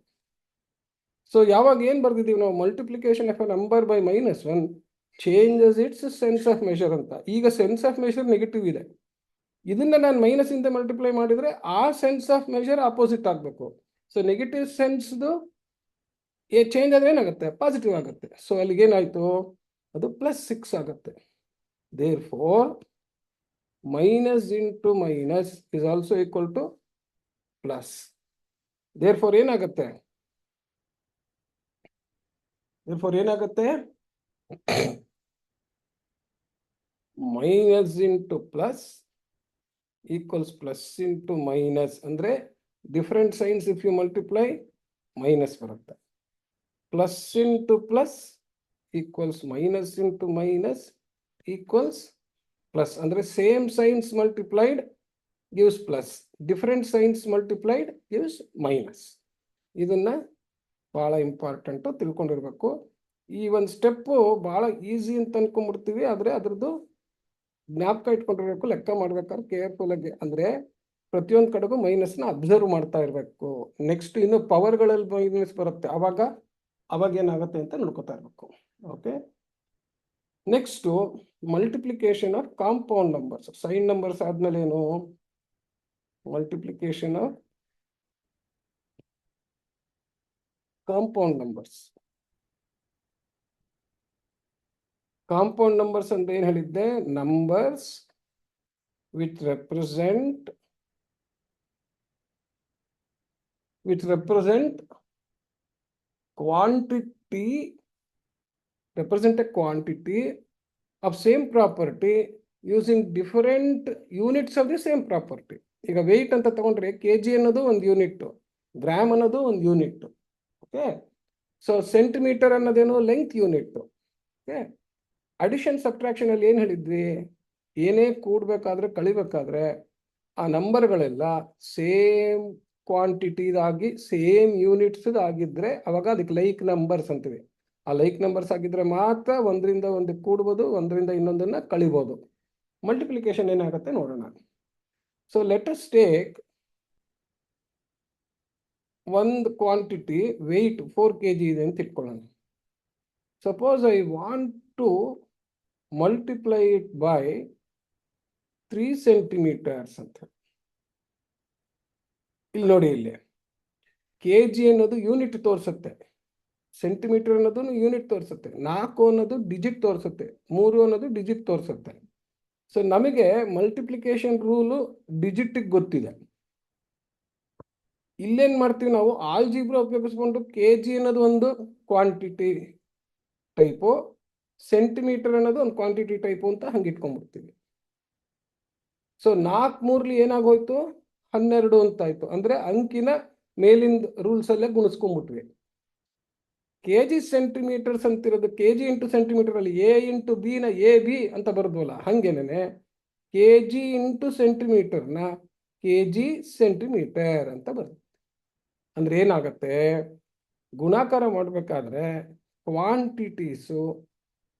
ಸೊ ಯಾವಾಗ ಏನು ಬರ್ದಿದ್ದೀವಿ ನಾವು, multiplication of a number by -1 changes it's sense of measure ಅಂತ. ಈಗ ಸೆನ್ಸ್ ಆಫ್ ಮೆಷರ್ ನೆಗೆಟಿವ್ ಇದೆ, ಇದನ್ನ ನಾನು ಮೈನಸ್ಸಿಂದ ಮಲ್ಟಿಪ್ಲೈ ಮಾಡಿದರೆ ಆ ಸೆನ್ಸ್ ಆಫ್ ಮೆಷರ್ ಆಪೋಸಿಟ್ ಆಗಬೇಕು. ಸೊ ನೆಗೆಟಿವ್ ಸೆನ್ಸ್ದು ಚೇಂಜ್ ಆದರೆ ಏನಾಗುತ್ತೆ, ಪಾಸಿಟಿವ್ ಆಗುತ್ತೆ. ಸೊ ಅಲ್ಲಿಗೇನಾಯಿತು, ಅದು +6 ಆಗುತ್ತೆ. Therefore minus into minus is also equal to plus. Therefore ಏನಾಗುತ್ತೆ, minus into plus equals plus into minus. ಅಂದರೆ different signs if you multiply minus ಬರುತ್ತೆ. Plus into plus equals minus into minus equals plus. ಅಂದರೆ same signs multiplied gives plus, different signs multiplied gives minus. ಇದನ್ನು ಭಾಳ important ತಿಳ್ಕೊಂಡಿರ್ಬೇಕು. ಈ ಒಂದು step ಭಾಳ easy ಅಂತ ಅನ್ಕೊಂಡ್ಬಿಡ್ತೀವಿ, ಆದರೆ ಅದ್ರದ್ದು ಜ್ಞಾಪಕ ಇಟ್ಕೊಂಡಿರ್ಬೇಕು. ಲೆಕ್ಕ ಮಾಡ್ಬೇಕಾದ್ರೆ ಕೇರ್ಫುಲ್ಲಾಗಿ, ಅಂದರೆ ಪ್ರತಿಯೊಂದು ಕಡೆಗೂ ಮೈನಸ್ನ ಅಬ್ಸರ್ವ್ ಮಾಡ್ತಾ ಇರಬೇಕು. ನೆಕ್ಸ್ಟ್ ಇನ್ನು ಪವರ್ಗಳಲ್ಲಿ ಮೈನಸ್ ಬರುತ್ತೆ, ಅವಾಗ ಏನಾಗುತ್ತೆ ಅಂತ ನೋಡ್ಕೋತಾ ಇರಬೇಕು. Okay, next multiplication of compound numbers. Sign numbers ಆದ್ಮೇಲೆ ಏನು, multiplication of compound numbers. Compound numbers ಅಂತ ಏನು ಹೇಳಿದ್ದೆ, numbers which represent a quantity of same property using different units of the same property. ಈಗ ವೆಯ್ಟ್ ಅಂತ ತಗೊಂಡ್ರೆ kg ಅನ್ನೋದು ಒಂದು ಯೂನಿಟ್, ಗ್ರಾಮ್ ಅನ್ನೋದು ಒಂದು ಯೂನಿಟ್. ಓಕೆ, ಸೊ ಸೆಂಟಿಮೀಟರ್ ಅನ್ನೋದೇನು length unit. Okay, addition subtraction ಅಲ್ಲಿ ಏನು ಹೇಳಿದ್ವಿ, ಏನೇ ಕೂಡಬೇಕಾದ್ರೆ ಕಳಿಬೇಕಾದ್ರೆ ಆ ನಂಬರ್ಗಳೆಲ್ಲ ಸೇಮ್ ಕ್ವಾಂಟಿಟಿದಾಗಿ ಸೇಮ್ ಯೂನಿಟ್ಸ್ ಆಗಿದ್ರೆ ಅವಾಗ ಅದಕ್ಕೆ ಲೈಕ್ ನಂಬರ್ಸ್ ಅಂತೀವಿ. ಆ ಲೈಕ್ ನಂಬರ್ಸ್ ಆಗಿದ್ರೆ ಮಾತ್ರ ಒಂದರಿಂದ ಒಂದು ಕೂಡ್ಬೋದು, ಒಂದರಿಂದ ಇನ್ನೊಂದನ್ನು ಕಳಿಬೋದು. ಮಲ್ಟಿಪ್ಲಿಕೇಶನ್ ಏನಾಗುತ್ತೆ ನೋಡೋಣ. ಸೊ ಲೆಟ್ ಅಸ್ ಟೇಕ್ ಒಂದು ಕ್ವಾಂಟಿಟಿ ವೆಯ್ಟ್ 4 kg ಇದೆ ಅಂತ ಇಟ್ಕೊಳ್ಳೋಣ. Suppose I want to multiply it by 3 centimetres ಅಂತ. ಇಲ್ಲಿ ನೋಡಿ, ಇಲ್ಲಿ kg ಅನ್ನೋದು ಯೂನಿಟ್ ತೋರಿಸುತ್ತೆ, ಸೆಂಟಿಮೀಟರ್ ಅನ್ನೋದು ಯೂನಿಟ್ ತೋರಿಸುತ್ತೆ, 4 ಅನ್ನೋದು ಡಿಜಿಟ್ ತೋರಿಸುತ್ತೆ, 3 ಅನ್ನೋದು ಡಿಜಿಟ್ ತೋರಿಸುತ್ತೆ. ಸೊ ನಮಗೆ ಮಲ್ಟಿಪ್ಲಿಕೇಶನ್ ರೂಲು ಡಿಜಿಟಿಗೆ ಗೊತ್ತಿದೆ. ಇಲ್ಲೇನು ಮಾಡ್ತೀವಿ ನಾವು, ಆಲ್ಜಿಬ್ರಾ ಉಪಯೋಗಿಸ್ಕೊಂಡು kg ಅನ್ನೋದು ಒಂದು ಕ್ವಾಂಟಿಟಿ ಟೈಪು, ಸೆಂಟಿಮೀಟರ್ ಅನ್ನೋದು ಒಂದು ಕ್ವಾಂಟಿಟಿ ಟೈಪು ಅಂತ ಹಂಗೆ ಇಟ್ಕೊಂಡ್ಬಿಡ್ತೀವಿ. ಸೊ 4 3 ಏನಾಗೋಯ್ತು 12 ಅಂತ ಆಯ್ತು. ಅಂದರೆ ಅಂಕಿನ ಮೇಲಿಂದ ರೂಲ್ಸಲ್ಲೇ ಗುಣಿಸ್ಕೊಂಡ್ಬಿಟ್ವಿ. kg ಸೆಂಟಿಮೀಟರ್ಸ್ ಅಂತಿರೋದು kg ಇಂಟು ಸೆಂಟಿಮೀಟರ್ ಅಲ್ಲಿ a ಇಂಟು b ನ AB ಅಂತ ಬರೆದ್ವಲ್ಲ, ಹಂಗೇನೆ kg ಇಂಟು ಸೆಂಟಿಮೀಟರ್ನ kg ಸೆಂಟಿಮೀಟರ್ ಅಂತ ಬರುತ್ತೆ. ಅಂದ್ರೆ ಏನಾಗತ್ತೆ, ಗುಣಾಕಾರ ಮಾಡಬೇಕಾದ್ರೆ ಕ್ವಾಂಟಿಟೀಸು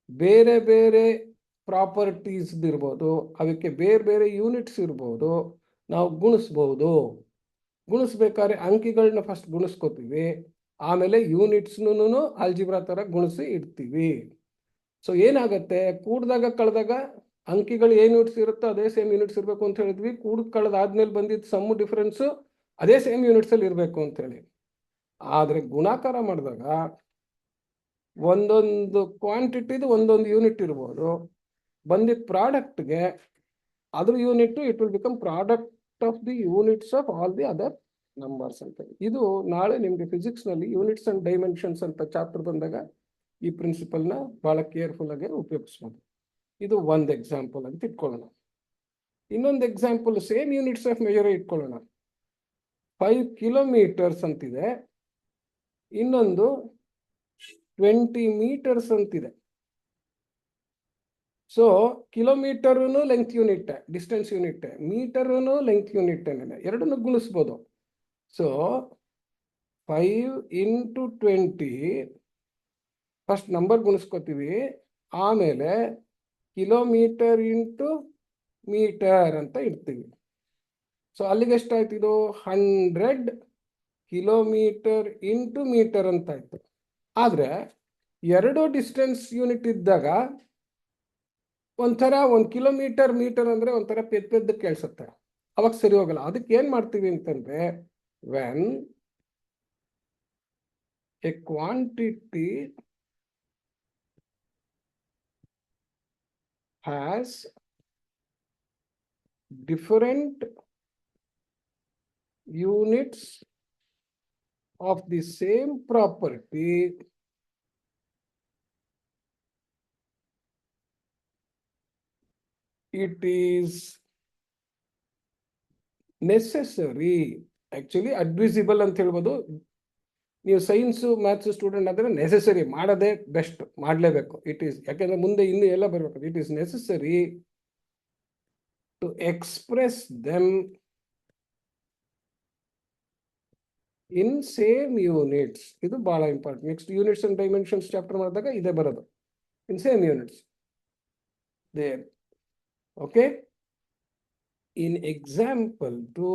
ಬೇರೆ ಬೇರೆ ಪ್ರಾಪರ್ಟೀಸ್ ಇರ್ಬೋದು, ಅದಕ್ಕೆ ಬೇರೆ ಬೇರೆ ಯೂನಿಟ್ಸ್ ಇರ್ಬೋದು, ನಾವು ಗುಣಿಸ್ಬೋದು. ಗುಣಿಸ್ಬೇಕಾದ್ರೆ ಅಂಕಿಗಳನ್ನ ಫಸ್ಟ್ ಗುಣಿಸ್ಕೋತೀವಿ, ಆಮೇಲೆ ಯೂನಿಟ್ಸ್ನೂ ಆಲ್ಜಿಬ್ರಾ ಥರ ಗುಣಿಸಿ ಇಡ್ತೀವಿ. ಸೊ ಏನಾಗುತ್ತೆ, ಕೂಡಿದಾಗ ಕಳೆದಾಗ ಅಂಕಿಗಳು ಏನು ಯೂನಿಟ್ಸ್ ಇರುತ್ತೋ ಅದೇ ಸೇಮ್ ಯೂನಿಟ್ಸ್ ಇರಬೇಕು ಅಂತ ಹೇಳಿದ್ವಿ. ಕೂಡ್ ಕಳೆದಾದ್ಮೇಲೆ ಬಂದಿದ್ದು ಸಮ್ಮು ಡಿಫ್ರೆನ್ಸು ಅದೇ ಸೇಮ್ ಯೂನಿಟ್ಸಲ್ಲಿ ಇರಬೇಕು ಅಂತೇಳಿ. ಆದರೆ ಗುಣಾಕಾರ ಮಾಡಿದಾಗ ಒಂದೊಂದು ಕ್ವಾಂಟಿಟಿದು ಒಂದೊಂದು ಯೂನಿಟ್ ಇರ್ಬೋದು, ಬಂದಿದ್ದ ಪ್ರಾಡಕ್ಟ್ಗೆ ಅದ್ರ unit it will become product of the units of all the other numbers ಅಂತ. ಇದು ನಾಳೆ ನಿಮಗೆ ಫಿಸಿಕ್ಸ್ನಲ್ಲಿ ಯೂನಿಟ್ಸ್ ಅಂಡ್ ಡೈಮೆನ್ಷನ್ಸ್ ಅಂತ ಚಾಪ್ಟರ್ ಬಂದಾಗ ಈ ಪ್ರಿನ್ಸಿಪಲ್ನ ಭಾಳ ಕೇರ್ಫುಲ್ ಆಗಿ ಉಪಯೋಗಿಸ್ಬೋದು. ಇದು ಒಂದು ಎಕ್ಸಾಂಪಲ್ ಅಂತ ಇಟ್ಕೊಳ್ಳೋಣ. ಇನ್ನೊಂದು example same units of measure ಇಟ್ಕೊಳ್ಳೋಣ. 5 ಕಿಲೋಮೀಟರ್ಸ್ ಅಂತಿದೆ, ಇನ್ನೊಂದು 20 meters ಅಂತಿದೆ. ಸೊ ಕಿಲೋಮೀಟರ್ನು ಲೆಂತ್ ಯೂನಿಟ್, ಡಿಸ್ಟೆನ್ಸ್ ಯೂನಿಟ್, ಮೀಟರ್ನು ಲೆಂತ್ ಯೂನಿಟ್, ಎರಡನ್ನು ಗುಣಿಸ್ಬೋದು. ಸೊ 5 into 20 ಫಸ್ಟ್ ನಂಬರ್ ಗುಣಿಸ್ಕೋತೀವಿ, ಆಮೇಲೆ ಕಿಲೋಮೀಟರ್ ಇಂಟು ಮೀಟರ್ ಅಂತ ಇಡ್ತೀವಿ. ಸೊ ಅಲ್ಲಿಗೆ ಎಷ್ಟಾಯ್ತು, ಇದು 100 ಕಿಲೋಮೀಟರ್ ಇಂಟು ಮೀಟರ್ ಅಂತ ಆಯ್ತು. ಆದರೆ ಎರಡು ಡಿಸ್ಟೆನ್ಸ್ ಯೂನಿಟ್ ಇದ್ದಾಗ ಒಂಥರ 1 ಕಿಲೋಮೀಟರ್ ಮೀಟರ್ ಅಂದರೆ ಒಂಥರ ಪೆದ್ದ ಕೇಳಿಸುತ್ತೆ, ಅವಾಗ ಸರಿ ಹೋಗಲ್ಲ. ಅದಕ್ಕೆ ಏನು ಮಾಡ್ತೀವಿ ಅಂತಂದರೆ, when A quantity has different units of the same property, it is necessary, actually advisable ಅಂತ ಹೇಳ್ಬೋದು. ನೀವು ಸೈನ್ಸು ಮ್ಯಾಥ್ಸ್ ಸ್ಟೂಡೆಂಟ್ ಆದರೆ ನೆಸೆಸರಿ ಮಾಡೋದೇ ಬೆಸ್ಟ್, ಮಾಡಲೇಬೇಕು. ಇಟ್ ಈಸ್, ಯಾಕೆಂದ್ರೆ ಮುಂದೆ ಇನ್ನೂ ಎಲ್ಲ ಬರಬೇಕು. It is necessary to express them in same units. ಇದು ಬಹಳ important. Next units and dimensions chapter ಮಾಡಿದಾಗ ಇದೇ ಬರೋದು, in same units there. Okay, in example to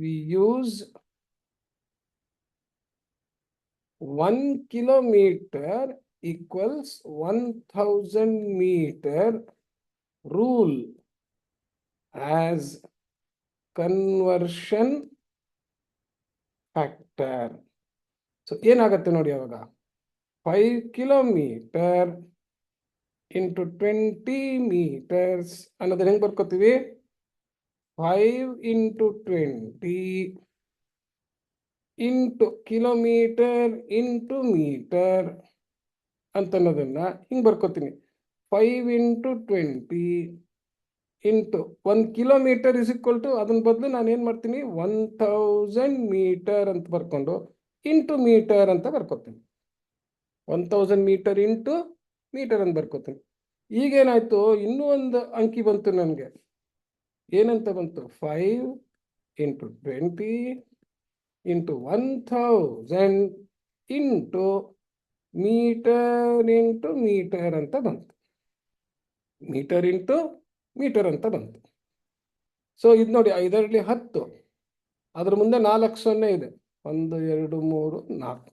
we use 1 kilometer equals 1000 meter rule as conversion factor. So ಏನಾಗುತ್ತೆ ನೋಡಿ ಅವಾಗ, 5 kilometre into 20 meters ಅನ್ನೋದನ್ನ ಹೆಂಗೆ ಬರ್ಕೋತೀವಿ, 5 into 20 into kilometre into metre ಅಂತ ಅನ್ನೋದನ್ನ ಹಿಂಗೆ ಬರ್ಕೋತೀನಿ. 5 into 20 into 1 kilometre is equal to, ಅದನ್ನ ಬದಲು ನಾನು ಏನು ಮಾಡ್ತೀನಿ, 1000 ಮೀಟರ್ ಅಂತ ಬರ್ಕೊಂಡು ಇಂಟು ಮೀಟರ್ ಅಂತ ಬರ್ಕೋತೀನಿ. 1000 ಮೀಟರ್ ಇಂಟು ಮೀಟರ್ ಅಂತ ಬರ್ಕೋತೀನಿ. ಈಗೇನಾಯ್ತು, ಇನ್ನೂ ಒಂದು ಅಂಕಿ ಬಂತು ನನಗೆ. ಏನಂತ ಬಂತು, 5 into 20 into 1000 into metre into metre ಅಂತ ಬಂತು. ಮೀಟರ್ ಇಂಟು ಮೀಟರ್ ಅಂತ ಬಂತು. ಸೊ ಇದು ನೋಡಿ, 5ರಲ್ಲಿ 10, ಅದ್ರ ಮುಂದೆ 4 0 ಇದೆ, 1 2 3 4,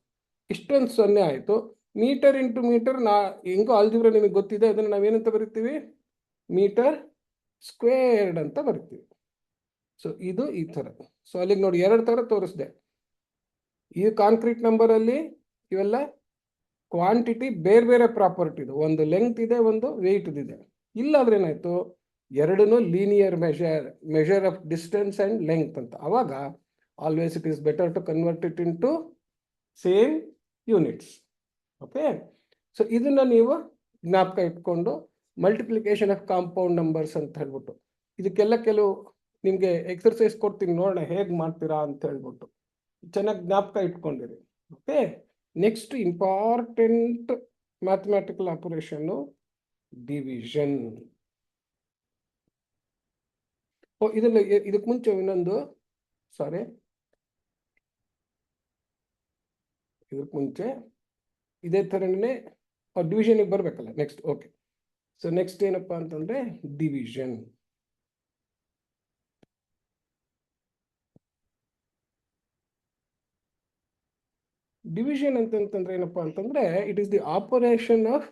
ಇಷ್ಟೊಂದು 0 ಆಯಿತು. ಮೀಟರ್ ಇಂಟು ಮೀಟರ್ ಹೆಂಗೋ ಆಲ್ಜಿಬ್ರಾ ನಿಮಗೆ ಗೊತ್ತಿದೆ, ಅದನ್ನು ನಾವೇನಂತ ಬರೀತೀವಿ, ಮೀಟರ್ ಸ್ಕ್ವೇರ್ಡ್ ಅಂತ ಬರ್ತೀವಿ. ಸೊ ಇದು ಈ ಥರ. ಸೊ ಅಲ್ಲಿಗೆ ನೋಡಿ 2 ಥರ ತೋರಿಸಿದೆ. ಈ ಕಾಂಕ್ರೀಟ್ ನಂಬರಲ್ಲಿ ಇವೆಲ್ಲ ಕ್ವಾಂಟಿಟಿ ಬೇರೆ ಬೇರೆ ಪ್ರಾಪರ್ಟಿದು, ಒಂದು ಲೆಂತ್ ಇದೆ, ಒಂದು ವೆಯ್ಟ್ ಇದೆ. ಇಲ್ಲಾದ್ರೆ ಏನಾಯ್ತು, ಎರಡೂ linear measure of distance and length ಅಂತ. ಅವಾಗ always it is better to convert it into same units. Okay, so ಇದನ್ನ ನೀವು ಜ್ಞಾಪಕ ಇಟ್ಕೊಂಡು ಮಲ್ಟಿಪ್ಲಿಕೇಶನ್ ಆಫ್ ಕಾಂಪೌಂಡ್ ನಂಬರ್ಸ್ ಅಂತ ಹೇಳ್ಬಿಟ್ಟು, ಇದಕ್ಕೆಲ್ಲ ಕೆಲವು ನಿಮಗೆ ಎಕ್ಸರ್ಸೈಸ್ ಕೊಡ್ತೀನಿ, ನೋಡೋಣ ಹೇಗೆ ಮಾಡ್ತೀರಾ ಅಂತ ಹೇಳ್ಬಿಟ್ಟು ಚೆನ್ನಾಗಿ ಜ್ಞಾಪಕ ಇಟ್ಕೊಂಡಿರಿ. Okay, next important mathematical operation division. ಇದಕ್ಕೆ ಮುಂಚೆ ಇನ್ನೊಂದು, ಸಾರಿ, ಇದಕ್ಕೆ ಮುಂಚೆ ಇದೇ ಥರನೇ ಡಿವಿಷನ್ಗೆ ಬರಬೇಕಲ್ಲ ನೆಕ್ಸ್ಟ್. ಓಕೆ, ಸೊ ನೆಕ್ಸ್ಟ್ ಏನಪ್ಪ ಅಂತಂದರೆ ಡಿವಿಷನ್. ಡಿವಿಷನ್ ಅಂತಂತಂದ್ರೆ ಏನಪ್ಪ ಅಂತಂದ್ರೆ, it is the operation of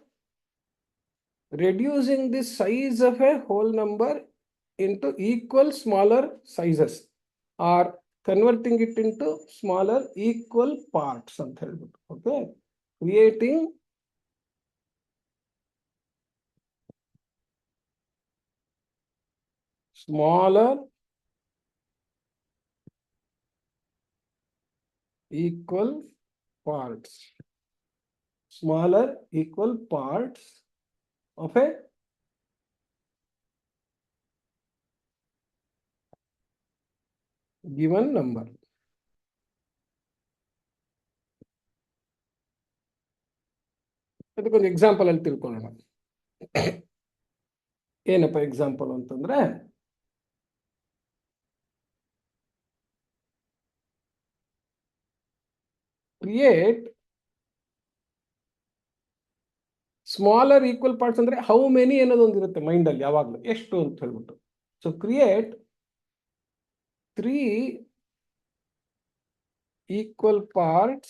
reducing the size of A whole number into equal smaller sizes or converting it into smaller equal parts ಅಂತ ಹೇಳ್ಬಿಟ್ಟು. Okay, creating smaller equal parts. smaller equal parts of a given number. ಅದಕ್ಕೊಂದು example ಅಲ್ಲಿ ತಿಳ್ಕೊಳ್ಳೋಣ. ಏನಪ್ಪ example ಅಂತಂದ್ರೆ, create smaller equal parts ಅಂದ್ರೆ how many ಅನ್ನೋದೊಂದು ಇರುತ್ತೆ ಮೈಂಡ್ ಅಲ್ಲಿ ಯಾವಾಗ್ಲೂ, ಎಷ್ಟು ಅಂತ ಹೇಳ್ಬಿಟ್ಟು. So create 3 equal parts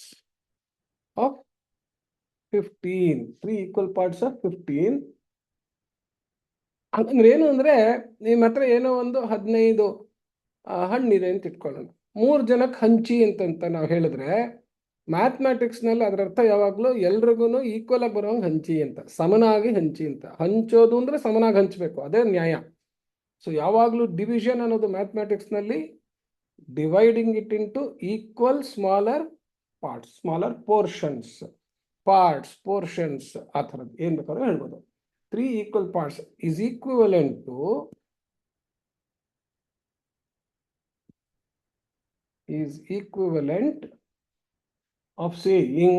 of 15. 3 equal parts of 15. ಅಂದ್ರೆ ಏನು ಅಂದ್ರೆ, ನಿಮ್ಮ ಹತ್ರ ಏನೋ ಒಂದು 15 ಹಣ್ಣಿದೆ ಅಂತ ಇಟ್ಕೊಳ್ಳೋಣ. 3 ಜನಕ್ಕೆ ಹಂಚಿ ಅಂತ ನಾವು ಹೇಳಿದ್ರೆ, ಮ್ಯಾಥಮ್ಯಾಟಿಕ್ಸ್ ನಲ್ಲಿ ಅದರ ಅರ್ಥ ಯಾವಾಗ್ಲೂ ಎಲ್ರಿಗೂ ಈಕ್ವಲ್ ಆಗಿ ಬರೋಂಗೆ ಹಂಚಿ ಅಂತ, ಸಮನಾಗಿ ಹಂಚಿ ಅಂತ. ಹಂಚೋದು ಅಂದ್ರೆ ಸಮನಾಗಿ ಹಂಚಬೇಕು, ಅದೇ ನ್ಯಾಯ. ಸೊ ಯಾವಾಗ್ಲೂ ಡಿವಿಷನ್ ಅನ್ನೋದು ಮ್ಯಾಥಮ್ಯಾಟಿಕ್ಸ್ ನಲ್ಲಿ dividing it into equal smaller parts, smaller portions, portions ಆ ಥರದ್ದು ಏನ್ ಬೇಕಾದ್ರೂ ಹೇಳ್ಬೋದು. 3 equal parts is equivalent of saying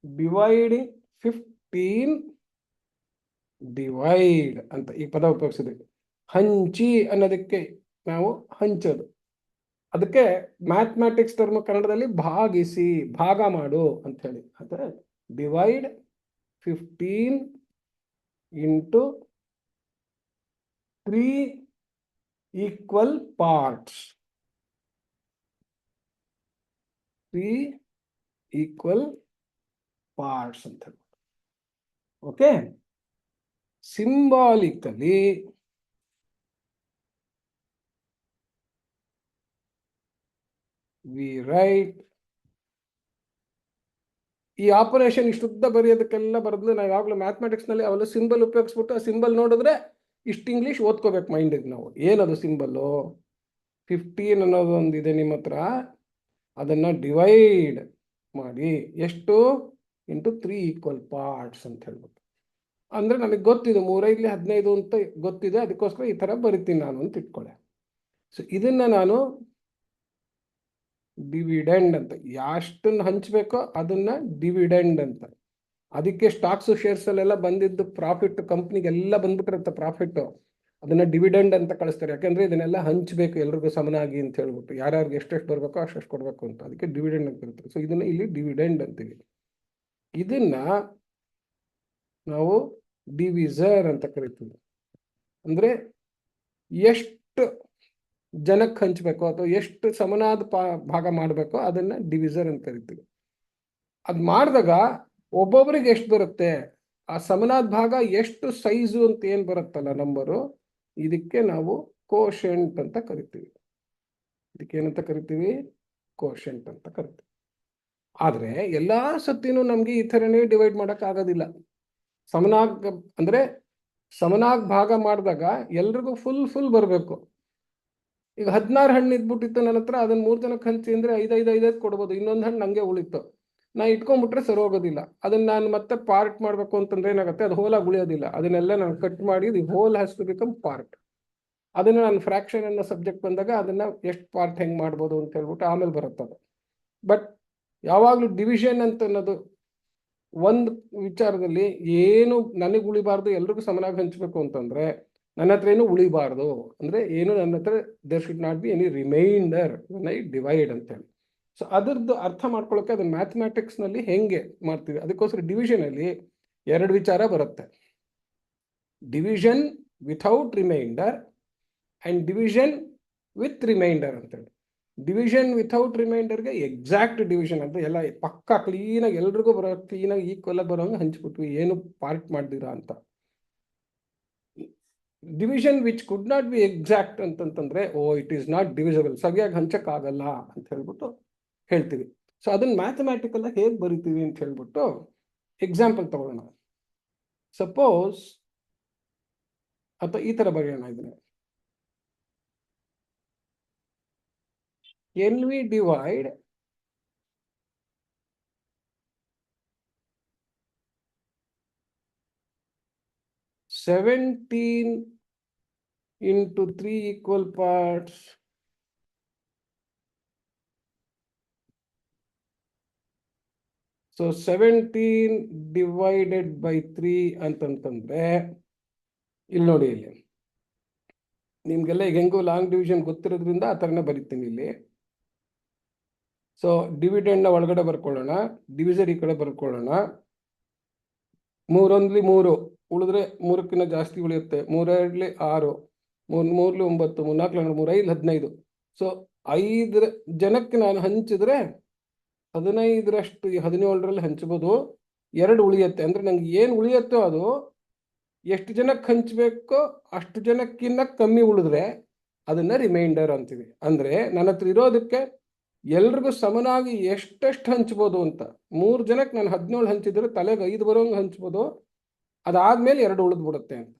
dividing 15 divide ಅಂತ ಈ ಪದ ಉಪಯೋಗಿಸಿದ್ವಿ. ಹಂಚಿ ಅನ್ನೋದಕ್ಕೆ ನಾವು ಹಂಚೋದು, ಅದಕ್ಕೆ ಮ್ಯಾಥಮ್ಯಾಟಿಕ್ಸ್ ಟರ್ಮ್ ಕನ್ನಡದಲ್ಲಿ ಭಾಗಿಸಿ, ಭಾಗ ಮಾಡು ಅಂತ ಹೇಳಿ. ಅಂದ್ರೆ divide 15 into 3 equal parts. 3 equal parts ಅಂತ ಹೇಳಿ. ಓಕೆ, symbolically we write ಈ ಆಪರೇಷನ್ ಇಷ್ಟುದ್ದ ಬರೆಯೋದಕ್ಕೆಲ್ಲ ಬರೆದು ನಾವು ಯಾವಾಗಲೂ ಮ್ಯಾಥಮೆಟಿಕ್ಸ್ ನಲ್ಲಿ ಅವೆಲ್ಲ ಸಿಂಬಲ್ ಉಪಯೋಗಿಸ್ಬಿಟ್ಟು ಆ ಸಿಂಬಲ್ ನೋಡಿದ್ರೆ ಇಷ್ಟು ಇಂಗ್ಲಿಷ್ ಓದ್ಕೋಬೇಕು ಮೈಂಡಿಗೆ ನಾವು. ಏನದು ಸಿಂಬಲ್ಲು? 15 ಅನ್ನೋದು ಒಂದಿದೆ ನಿಮ್ಮ ಹತ್ರ, ಅದನ್ನ ಡಿವೈಡ್ ಮಾಡಿ ಎಷ್ಟು ಇಂಟು 3 equal parts ಅಂತ ಹೇಳ್ಬಿಟ್ಟು. ಅಂದ್ರೆ ನನಗೆ ಗೊತ್ತಿದೆ 3 5 15 ಅಂತ ಗೊತ್ತಿದೆ, ಅದಕ್ಕೋಸ್ಕರ ಈ ತರ ಬರಿತೀನಿ ನಾನು ಅಂತ ಇಟ್ಕೊಳ್ಳೆ. ಸೊ ಇದನ್ನ ನಾನು ಡಿವಿಡೆಂಡ್ ಅಂತ, ಎಷ್ಟನ್ನು ಹಂಚ್ಬೇಕೋ ಅದನ್ನ ಡಿವಿಡೆಂಡ್ ಅಂತ. ಅದಕ್ಕೆ ಸ್ಟಾಕ್ಸ್ ಶೇರ್ಸ್ ಅಲ್ಲೆಲ್ಲ ಬಂದಿದ್ದು ಪ್ರಾಫಿಟ್, ಕಂಪ್ನಿಗೆಲ್ಲ ಬಂದ್ಬಿಟ್ಟಿರುತ್ತೆ ಪ್ರಾಫಿಟ್, ಅದನ್ನ ಡಿವಿಡೆಂಡ್ ಅಂತ ಕಳಿಸ್ತಾರೆ. ಯಾಕಂದ್ರೆ ಇದನ್ನೆಲ್ಲ ಹಂಚ್ಬೇಕು ಎಲ್ರಿಗೂ ಸಮನಾಗಿ ಅಂತ ಹೇಳ್ಬಿಟ್ಟು, ಯಾರ್ಯಾರಿಗೆ ಎಷ್ಟೆಷ್ಟು ಬರ್ಬೇಕೋ ಅಷ್ಟೆಷ್ಟು ಕೊಡ್ಬೇಕು ಅಂತ, ಅದಕ್ಕೆ ಡಿವಿಡೆಂಡ್ ಅಂತ ಇರುತ್ತೆ. ಸೊ ಇದನ್ನ ಇಲ್ಲಿ ಡಿವಿಡೆಂಡ್ ಅಂತೀವಿ. ಇದನ್ನ ನಾವು ಡಿವಿಸರ್ ಅಂತ ಕರಿತೀವಿ. ಅಂದ್ರೆ ಎಷ್ಟು ಜನಕ್ಕೆ ಹಂಚ್ಬೇಕು ಅಥವಾ ಎಷ್ಟು ಸಮನಾದ ಭಾಗ ಮಾಡಬೇಕು ಅದನ್ನ ಡಿವಿಸರ್ ಅಂತ ಕರಿತೀವಿ. ಅದ್ ಮಾಡಿದಾಗ ಒಬ್ಬೊಬ್ಬರಿಗೆ ಎಷ್ಟು ಬರುತ್ತೆ, ಆ ಸಮನಾದ ಭಾಗ ಎಷ್ಟು ಸೈಜು ಅಂತ ಏನ್ ಬರುತ್ತಲ್ಲ ನಂಬರು, ಇದಕ್ಕೆ ನಾವು ಕೋಶೆಂಟ್ ಅಂತ ಕರಿತೀವಿ. ಇದಕ್ಕೆ ಏನಂತ ಕರಿತೀವಿ? ಕೋಶೆಂಟ್ ಅಂತ ಕರಿತೀವಿ. ಆದ್ರೆ ಎಲ್ಲಾ ಸತಿನೂ ನಮ್ಗೆ ಈ ಥರನೇ ಡಿವೈಡ್ ಮಾಡಕ್ ಆಗೋದಿಲ್ಲ. ಸಮನಾಗ್ ಭಾಗ ಮಾಡಿದಾಗ ಎಲ್ರಿಗೂ ಫುಲ್ ಬರಬೇಕು. ಈಗ 16 ಹಣ್ಣು ಇದ್ಬಿಟ್ಟಿತ್ತು ನನ್ನ ಹತ್ರ, ಅದನ್ನ 3 ಜನಕ್ಕೆ ಹಂಚಿ ಅಂದ್ರೆ 5 ಕೊಡ್ಬೋದು, ಇನ್ನೊಂದು ಹಣ್ಣು ನಂಗೆ ಉಳಿತು, ನಾ ಇಟ್ಕೊಂಡ್ಬಿಟ್ರೆ ಸರಿ ಹೋಗೋದಿಲ್ಲ. ಅದನ್ನ ನಾನು ಮತ್ತೆ ಪಾರ್ಟ್ ಮಾಡ್ಬೇಕು ಅಂತಂದ್ರೆ ಏನಾಗುತ್ತೆ, ಅದು ಹೋಲಾಗಿ ಉಳಿಯೋದಿಲ್ಲ. ಅದನ್ನೆಲ್ಲ ನಾನು ಕಟ್ ಮಾಡಿ the whole has to become part. ಅದನ್ನ ನಾನು ಫ್ರಾಕ್ಷನ್ ಅನ್ನೋ ಸಬ್ಜೆಕ್ಟ್ ಬಂದಾಗ ಅದನ್ನ ಎಷ್ಟು ಪಾರ್ಟ್ ಹೆಂಗ್ ಮಾಡ್ಬೋದು ಅಂತ ಹೇಳ್ಬಿಟ್ಟು ಆಮೇಲೆ ಬರುತ್ತೆ ಅದು. ಬಟ್ ಯಾವಾಗ್ಲೂ ಡಿವಿಷನ್ ಅಂತ ಅನ್ನೋದು ಒಂದು ವಿಚಾರದಲ್ಲಿ ಏನು ನನಗೆ ಉಳಿಬಾರ್ದು, ಎಲ್ರಿಗೂ ಸಮನಾಗಿ ಹಂಚ್ಬೇಕು ಅಂತಂದ್ರೆ ನನ್ನ ಹತ್ರ ಏನು ಉಳಿಬಾರ್ದು. ಅಂದ್ರೆ ಏನು ನನ್ನ ಹತ್ರ there should not be any remainder I divide ಅಂತ ಹೇಳಿ. ಸೊ ಅದರದ್ದು ಅರ್ಥ ಮಾಡ್ಕೊಳ್ಳೋಕೆ ಅದನ್ನ ಮ್ಯಾಥಮ್ಯಾಟಿಕ್ಸ್ ನಲ್ಲಿ ಹೆಂಗೆ ಮಾಡ್ತೀವಿ, ಅದಕ್ಕೋಸ್ಕರ ಡಿವಿಷನ್ ಅಲ್ಲಿ 2 ವಿಚಾರ ಬರುತ್ತೆ. Division without remainder and division with remainder ಅಂತೇಳಿ. ಡಿವಿಷನ್ ವಿಥೌಟ್ ರಿಮೈಂಡರ್ಗೆ ಎಕ್ಸಾಕ್ಟ್ ಡಿವಿಷನ್ ಅಂತ ಎಲ್ಲ ಪಕ್ಕಾ ಕ್ಲೀನಾಗಿ ಎಲ್ರಿಗೂ ಬರೋ ಕ್ಲೀನಾಗಿ ಈಕ್ವಲ್ ಆಗಿ ಬರೋಂಗೆ ಹಂಚ್ಬಿಟ್ವಿ, ಏನು ಪಾರ್ಟ್ ಮಾಡ್ದಿರಾ ಅಂತ. Division which could not be exact ಅಂತಂತಂದ್ರೆ ಇಟ್ ಈಸ್ ನಾಟ್ ಡಿವಿಸಬಲ್, ಸರಿಯಾಗಿ ಹಂಚಕ್ಕಾಗಲ್ಲ ಅಂತ ಹೇಳ್ಬಿಟ್ಟು ಹೇಳ್ತೀವಿ. ಸೊ ಅದನ್ನ ಮ್ಯಾಥಮ್ಯಾಟಿಕಲ್ ಹೇಗೆ ಬರಿತೀವಿ ಅಂತ ಹೇಳ್ಬಿಟ್ಟು ಎಕ್ಸಾಂಪಲ್ ತಗೊಳ್ಳೋಣ. ಸಪೋಸ್ ಅಥವಾ ಈ ತರ ಬರೆಯೋಣ ಇದನ್ನ, can we divide 17 into 3 equal parts. So 17 divided by 3 ಅಂತಂತಂದ್ರೆ ಇಲ್ಲಿ ನೋಡಿ, ಇಲ್ಲಿ ನಿಮ್ಗೆಲ್ಲ ಈಗ ಹೆಂಗೋ ಲಾಂಗ್ ಡಿವಿಷನ್ ಗೊತ್ತಿರೋದ್ರಿಂದ ಆ ಥರನೇ ಬರಿತೀನಿ ಇಲ್ಲಿ. ಸೊ ಡಿವಿಡೆಂಡ್ನ ಒಳಗಡೆ ಬರ್ಕೊಳ್ಳೋಣ, ಡಿವಿಸರ್ ಈ ಕಡೆ ಬರ್ಕೊಳ್ಳೋಣ. 3 3 ಉಳಿದ್ರೆ 3ಕ್ಕಿಂತ ಜಾಸ್ತಿ ಉಳಿಯುತ್ತೆ. 3 2 6, 3 3 9, 3 4 3 5 15. ಸೊ 5 ಜನಕ್ಕೆ ನಾನು ಹಂಚಿದ್ರೆ 15ರಷ್ಟು 17ರಲ್ಲಿ ಹಂಚ್ಬೋದು. 2 ಉಳಿಯುತ್ತೆ. ಅಂದ್ರೆ ನಂಗೆ ಏನು ಉಳಿಯುತ್ತೋ ಅದು ಎಷ್ಟು ಜನಕ್ಕೆ ಹಂಚಬೇಕೋ ಅಷ್ಟು ಜನಕ್ಕಿಂತ ಕಮ್ಮಿ ಉಳಿದ್ರೆ ಅದನ್ನ ರಿಮೈಂಡರ್ ಅಂತೀವಿ. ಅಂದ್ರೆ ನನ್ನ ಹತ್ರ ಇರೋದಕ್ಕೆ ಎಲ್ರಿಗೂ ಸಮನಾಗಿ ಎಷ್ಟೆಷ್ಟು ಹಂಚ್ಬೋದು ಅಂತ. 3 ಜನಕ್ಕೆ ನಾನು 17 ಹಂಚಿದ್ರೆ ತಲೆಗೆ 5 ಬರೋಂಗೆ ಹಂಚ್ಬೋದು. ಅದಾದ್ಮೇಲೆ 2 ಉಳಿದ್ಬಿಡುತ್ತೆ ಅಂತ.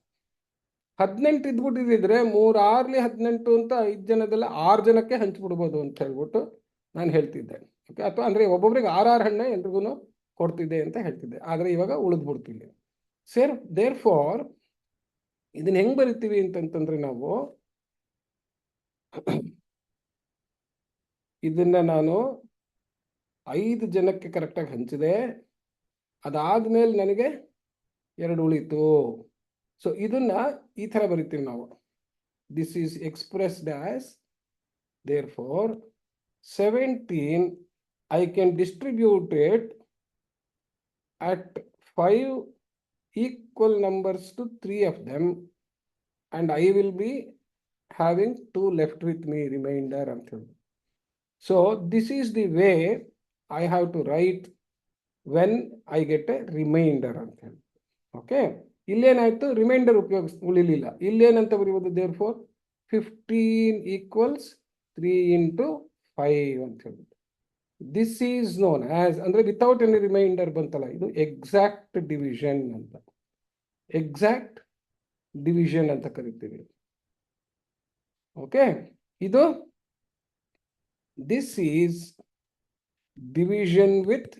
18 ಇದ್ಬಿಟ್ಟಿದ್ರೆ 3 6 18 ಅಂತ 5 ಜನದಲ್ಲ 6 ಜನಕ್ಕೆ ಹಂಚ್ಬಿಡ್ಬೋದು ಅಂತ ಹೇಳ್ಬಿಟ್ಟು ನಾನು ಹೇಳ್ತಿದ್ದೆ. ಓಕೆ, ಅಥವಾ ಅಂದ್ರೆ ಒಬ್ಬೊಬ್ರಿಗೆ 6 ಹಣ್ಣೆ ಎಲ್ರಿಗೂ ಕೊಡ್ತಿದ್ದೆ ಅಂತ ಹೇಳ್ತಿದ್ದೆ. ಆದ್ರೆ ಇವಾಗ ಉಳಿದ್ಬಿಡ್ತಿಲ್ಲ. ದೇರ್ ಫಾರ್ ಇದನ್ನ ಹೆಂಗ್ ಬರಿತೀವಿ ಅಂತಂತಂದ್ರೆ ನಾವು ಇದನ್ನ ನಾನು 5 ಜನಕ್ಕೆ ಕರೆಕ್ಟಾಗಿ ಹಂಚಿದೆ. ಅದಾದ್ಮೇಲೆ ನನಗೆ 2 ಉಳಿತು. ಸೊ ಇದನ್ನ ಈ ತರ ಬರಿತೀವಿ ನಾವು. This is expressed as therefore 17 I can distribute it at 5 equal numbers to 3 of them, and I will be having 2 left with me remainder until. So this is the way I have to write when I get a remainder until. Okay, ಇಲ್ಲೇನಾಯ್ತು, remainder ಉಳಿಲಿಲ್ಲ. ಇಲ್ಲೇನಂತ ಬರೀಬೋದು, therefore 15 equals 3 into 5 ಅಂತ ಹೇಳ್ಬೋದು. This is known as, ಅಂದ್ರೆ without any remainder ಬಂತಲ್ಲ, ಇದು exact division ಅಂತ. ಎಕ್ಸಾಕ್ಟ್ ಡಿವಿಷನ್ ಅಂತ ಕರಿತೀವಿ. ಓಕೆ, ಇದು this is division with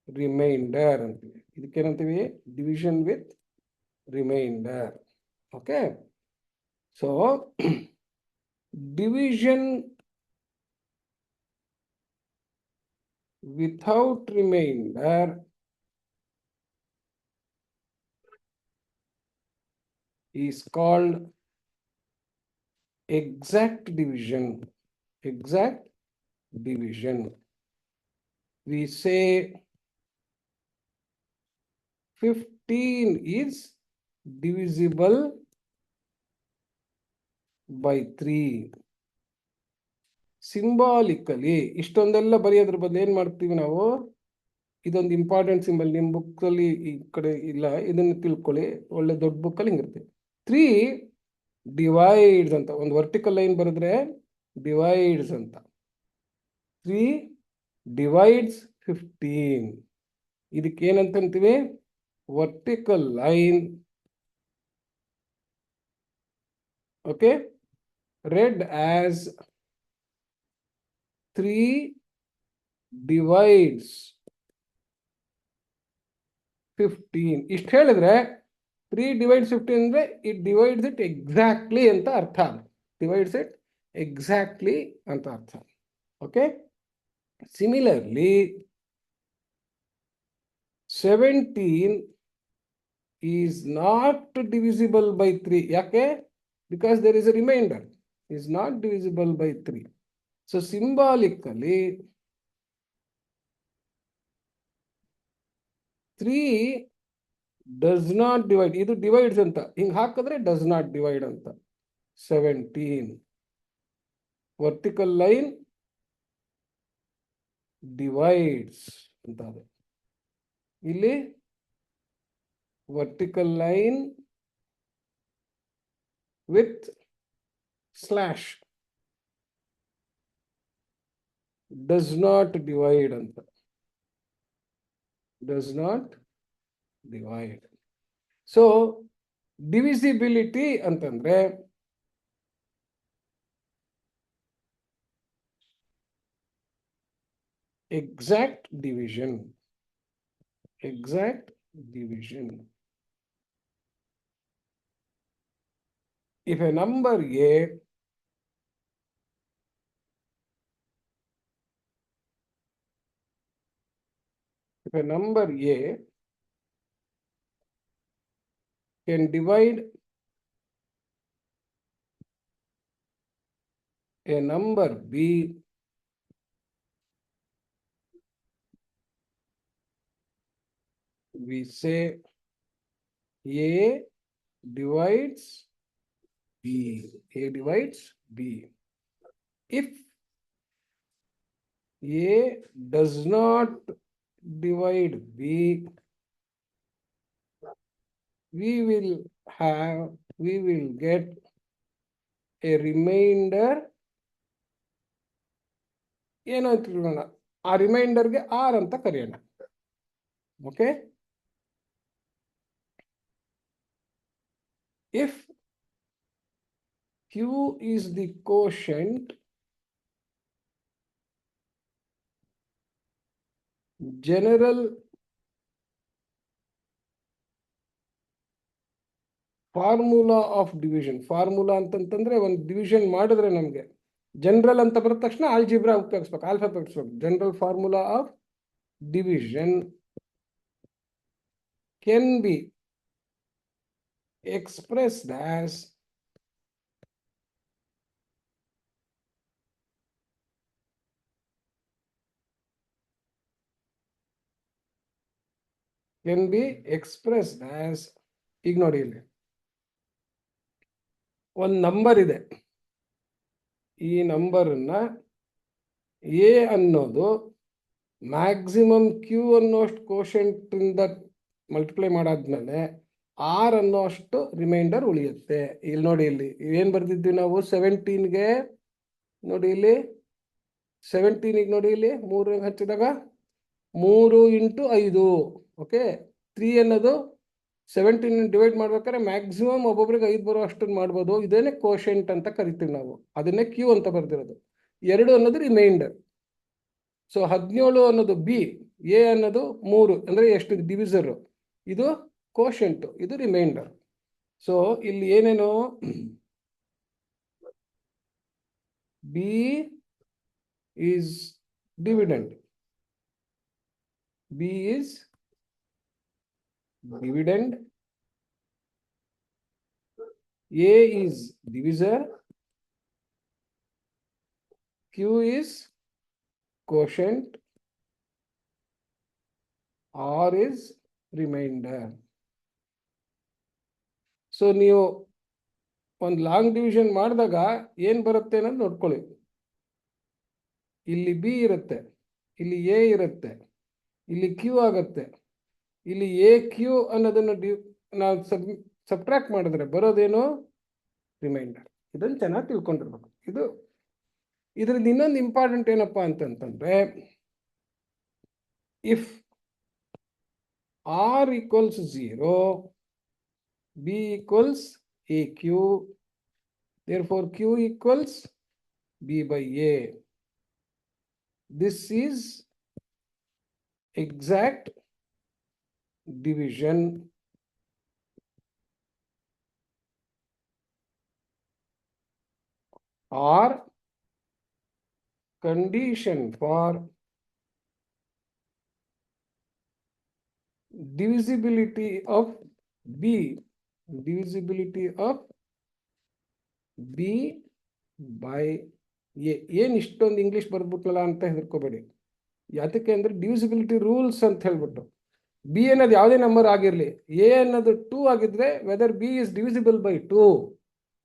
remainder ಅಂತೀವಿ. ಇದಕ್ಕೇನಂತೀವಿ, division with remainder. Okay, so division without remainder is called exact division. Exact division. We say 15 is divisible by 3. Symbolically ಇಷ್ಟೊಂದೆಲ್ಲ ಬರೆಯೋದ್ರ ಬದಲು ಏನ್ ಮಾಡ್ತೀವಿ ನಾವು, ಇದೊಂದು ಇಂಪಾರ್ಟೆಂಟ್ ಸಿಂಬಲ್ ನಿಮ್ಮ ಬುಕ್ ಅಲ್ಲಿ ಈ ಕಡೆ ಇಲ್ಲ, ಇದನ್ನ ತಿಳ್ಕೊಳ್ಳಿ. ಒಳ್ಳೆ ದೊಡ್ಡ ಬುಕ್ ಅಲ್ಲಿ ಹಿಂಗಿರುತ್ತೆ. 3 ಡಿವೈಡ್ಸ್ ಅಂತ ಒಂದು ವರ್ಟಿಕಲ್ ಲೈನ್ ಬರೆದ್ರೆ ಡಿವೈಡ್ಸ್ ಅಂತ. 3 ಡಿವೈಡ್ಸ್ 15. ಇದಕ್ಕೆ ಏನಂತೀವಿ, vertical line. Okay, read as 3 divides 15. ಇಷ್ಟು ಹೇಳಿದ್ರೆ 3 divides 15 ಅಂದ್ರೆ ಇಟ್ ಡಿವೈಡ್ಸ್ ಇಟ್ ಎಕ್ಸಾಕ್ಟ್ಲಿ ಅಂತ ಅರ್ಥ. ಡಿವೈಡ್ಸ್ ಇಟ್ ಎಕ್ಸಾಕ್ಟ್ಲಿ ಅಂತ ಅರ್ಥ. Okay, similarly 17 is not divisible by 3. ಯಾಕೆ? Because there is a remainder. Is not divisible by 3. So symbolically 3 does not divide. ಇದು divides ಅಂತ ಹಿಂಗ್ ಹಾಕಿದ್ರೆ does not divide ಅಂತ. 17 vertical line divides ಅಂತ ಇದೆ. ಇಲ್ಲಿ vertical line with slash does not divide ಅಂತ. Does not divide. So divisibility ಅಂತಂದ್ರೆ exact division. Exact division. if a number A can divide a number B we say A divides B. A divides B. If A does not divide B, we will get a remainder. ಏನು ಅಂತ ಹೇಳೋಣ, ಆ ರಿಮೈಂಡರ್ಗೆ R ಅಂತ ಕರೆಯೋಣ. Okay, if Q is the quotient, general formula of division. Formula ಅಂತಂತಂದ್ರೆ ಒಂದು division ಮಾಡಿದ್ರೆ ನಮಗೆ ಜನರಲ್ ಅಂತ ಬರದ ತಕ್ಷಣ ಆಲ್ಜಿಬ್ರಾ ಉಪಯೋಗಿಸ್ಬೇಕು, ಆಲ್ಫಾ ಉಪಯೋಗಿಸ್ಬೇಕು. General formula of division can be expressed as ಈಗ ನೋಡಿ, ಇಲ್ಲಿ ಒಂದು ನಂಬರ್ ಇದೆ. ಈ ನಂಬರನ್ನ ಎ ಅನ್ನೋದು ಮ್ಯಾಕ್ಸಿಮಮ್ ಕ್ಯೂ ಅನ್ನೋಷ್ಟು ಕೋಶೆಂಟ್ ಇಂದ ಮಲ್ಟಿಪ್ಲೈ ಮಾಡಾದ್ಮೇಲೆ R ಅನ್ನೋಷ್ಟು ರಿಮೈಂಡರ್ ಉಳಿಯುತ್ತೆ. ಇಲ್ಲಿ ನೋಡಿ, ಇಲ್ಲಿ ಏನ್ ಬರ್ದಿದ್ವಿ ನಾವು 17ಗೆ, ನೋಡಿ ಇಲ್ಲಿ 17ಗೆ ನೋಡಿ, ಇಲ್ಲಿ 3 ಹಚ್ಚಿದಾಗ 3 × 5. ಓಕೆ, 3 ಅನ್ನೋದು 17 ಡಿವೈಡ್ ಮಾಡ್ಬೇಕಾದ್ರೆ ಮ್ಯಾಕ್ಸಿಮಮ್ ಒಬ್ಬೊಬ್ರಿಗೆ 5 ಬರೋ ಅಷ್ಟನ್ನು ಮಾಡ್ಬೋದು. ಇದೇನೆ ಕೋಶೆಂಟ್ ಅಂತ ಕರಿತೀವಿ ನಾವು, ಅದನ್ನೇ ಕ್ಯೂ ಅಂತ ಬರ್ದಿರೋದು. 2 ಅನ್ನೋದು ರಿಮೈಂಡರ್. ಸೊ 17 ಅನ್ನೋದು ಬಿ, ಎ ಅನ್ನೋದು 3 ಅಂದ್ರೆ ಎಷ್ಟು ಡಿವಿಸರ್, ಇದು ಕೋಶೆಂಟ್, ಇದು ರಿಮೈಂಡರ್. ಸೊ ಇಲ್ಲಿ ಏನೇನು, B is dividend, B is dividend, A is divisor, Q is quotient, R is remainder. So ನೀವು ಒಂದು ಲಾಂಗ್ ಡಿವಿಷನ್ ಮಾಡಿದಾಗ ಏನು ಬರುತ್ತೆ ಅನ್ನೋದು ನೋಡ್ಕೊಳ್ಳಿ. ಇಲ್ಲಿ ಬಿ ಇರುತ್ತೆ, ಇಲ್ಲಿ ಎ ಇರುತ್ತೆ, ಇಲ್ಲಿ ಕ್ಯೂ ಆಗುತ್ತೆ. ಇಲ್ಲಿ ಎ ಕ್ಯೂ ಅನ್ನೋದನ್ನು ನಾವು ಸಬ್ಟ್ರಾಕ್ಟ್ ಮಾಡಿದ್ರೆ ಬರೋದೇನು, ರಿಮೈಂಡರ್. ಇದನ್ನು ಚೆನ್ನಾಗಿ ತಿಳ್ಕೊಂಡಿರ್ಬೇಕು. ಇದರಲ್ಲಿ ಇನ್ನೊಂದು ಇಂಪಾರ್ಟೆಂಟ್ ಏನಪ್ಪಾ ಅಂತಂತಂದ್ರೆ, if R equals 0, B equals AQ, therefore Q equals B by A. This is exact division or condition for divisibility of B, by A. ಏನು ಇಷ್ಟೊಂದು ಇಂಗ್ಲಿಷ್ ಬರ್ಬಿಟ್ಲಲ್ಲ ಅಂತ ಹೆದರ್ಕೋಬೇಡಿ. ಯಾತಕ್ಕೆ ಅಂದ್ರೆ ಡಿವಿಸಿಬಿಲಿಟಿ ರೂಲ್ಸ್ ಅಂತ ಹೇಳ್ಬಿಟ್ಟು, ಬಿ ಅನ್ನೋದು ಯಾವುದೇ ನಂಬರ್ ಆಗಿರಲಿ, ಎ ಅನ್ನೋದು 2 ಆಗಿದ್ರೆ whether B is divisible by 2,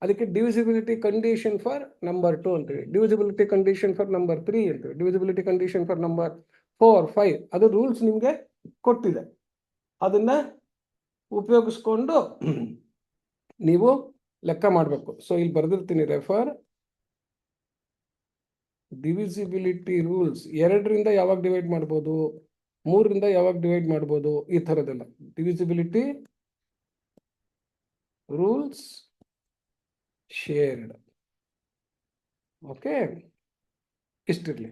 ಅದಕ್ಕೆ ಡಿವಿಸಿಬಿಲಿಟಿ ಕಂಡೀಷನ್ ಫಾರ್ ನಂಬರ್ 2 ಅಂತೇಳಿ, ಡಿವಿಸಿಬಿಲಿಟಿ ಕಂಡೀಷನ್ ಫಾರ್ ನಂಬರ್ 3 ಅಂತೇಳಿ, ಡಿವಿಸಿಬಿಲಿಟಿ ಕಂಡೀಷನ್ ಫಾರ್ ನಂಬರ್ 4, 5. ಅದು ರೂಲ್ಸ್ ನಿಮಗೆ ಕೊಟ್ಟಿದೆ. ಅದನ್ನ ಉಪಯೋಗಿಸ್ಕೊಂಡು ನೀವು ಲೆಕ್ಕ ಮಾಡಬೇಕು. ಸೊ ಇಲ್ಲಿ ಬರ್ದಿರ್ತೀನಿ, ರೆಫರ್ ಡಿವಿಸಿಬಿಲಿಟಿ ರೂಲ್ಸ್. 2ರಿಂದ ಯಾವಾಗ ಡಿವೈಡ್ ಮಾಡ್ಬೋದು, 3ರಿಂದ ಯಾವಾಗ ಡಿವೈಡ್ ಮಾಡ್ಬೋದು, ಈ ಥರದ್ದೆಲ್ಲ ಡಿವಿಸಿಬಿಲಿಟಿ ರೂಲ್ಸ್ ಶೇರ್ಡ್. ಓಕೆ, ಇಷ್ಟಿರ್ಲಿ.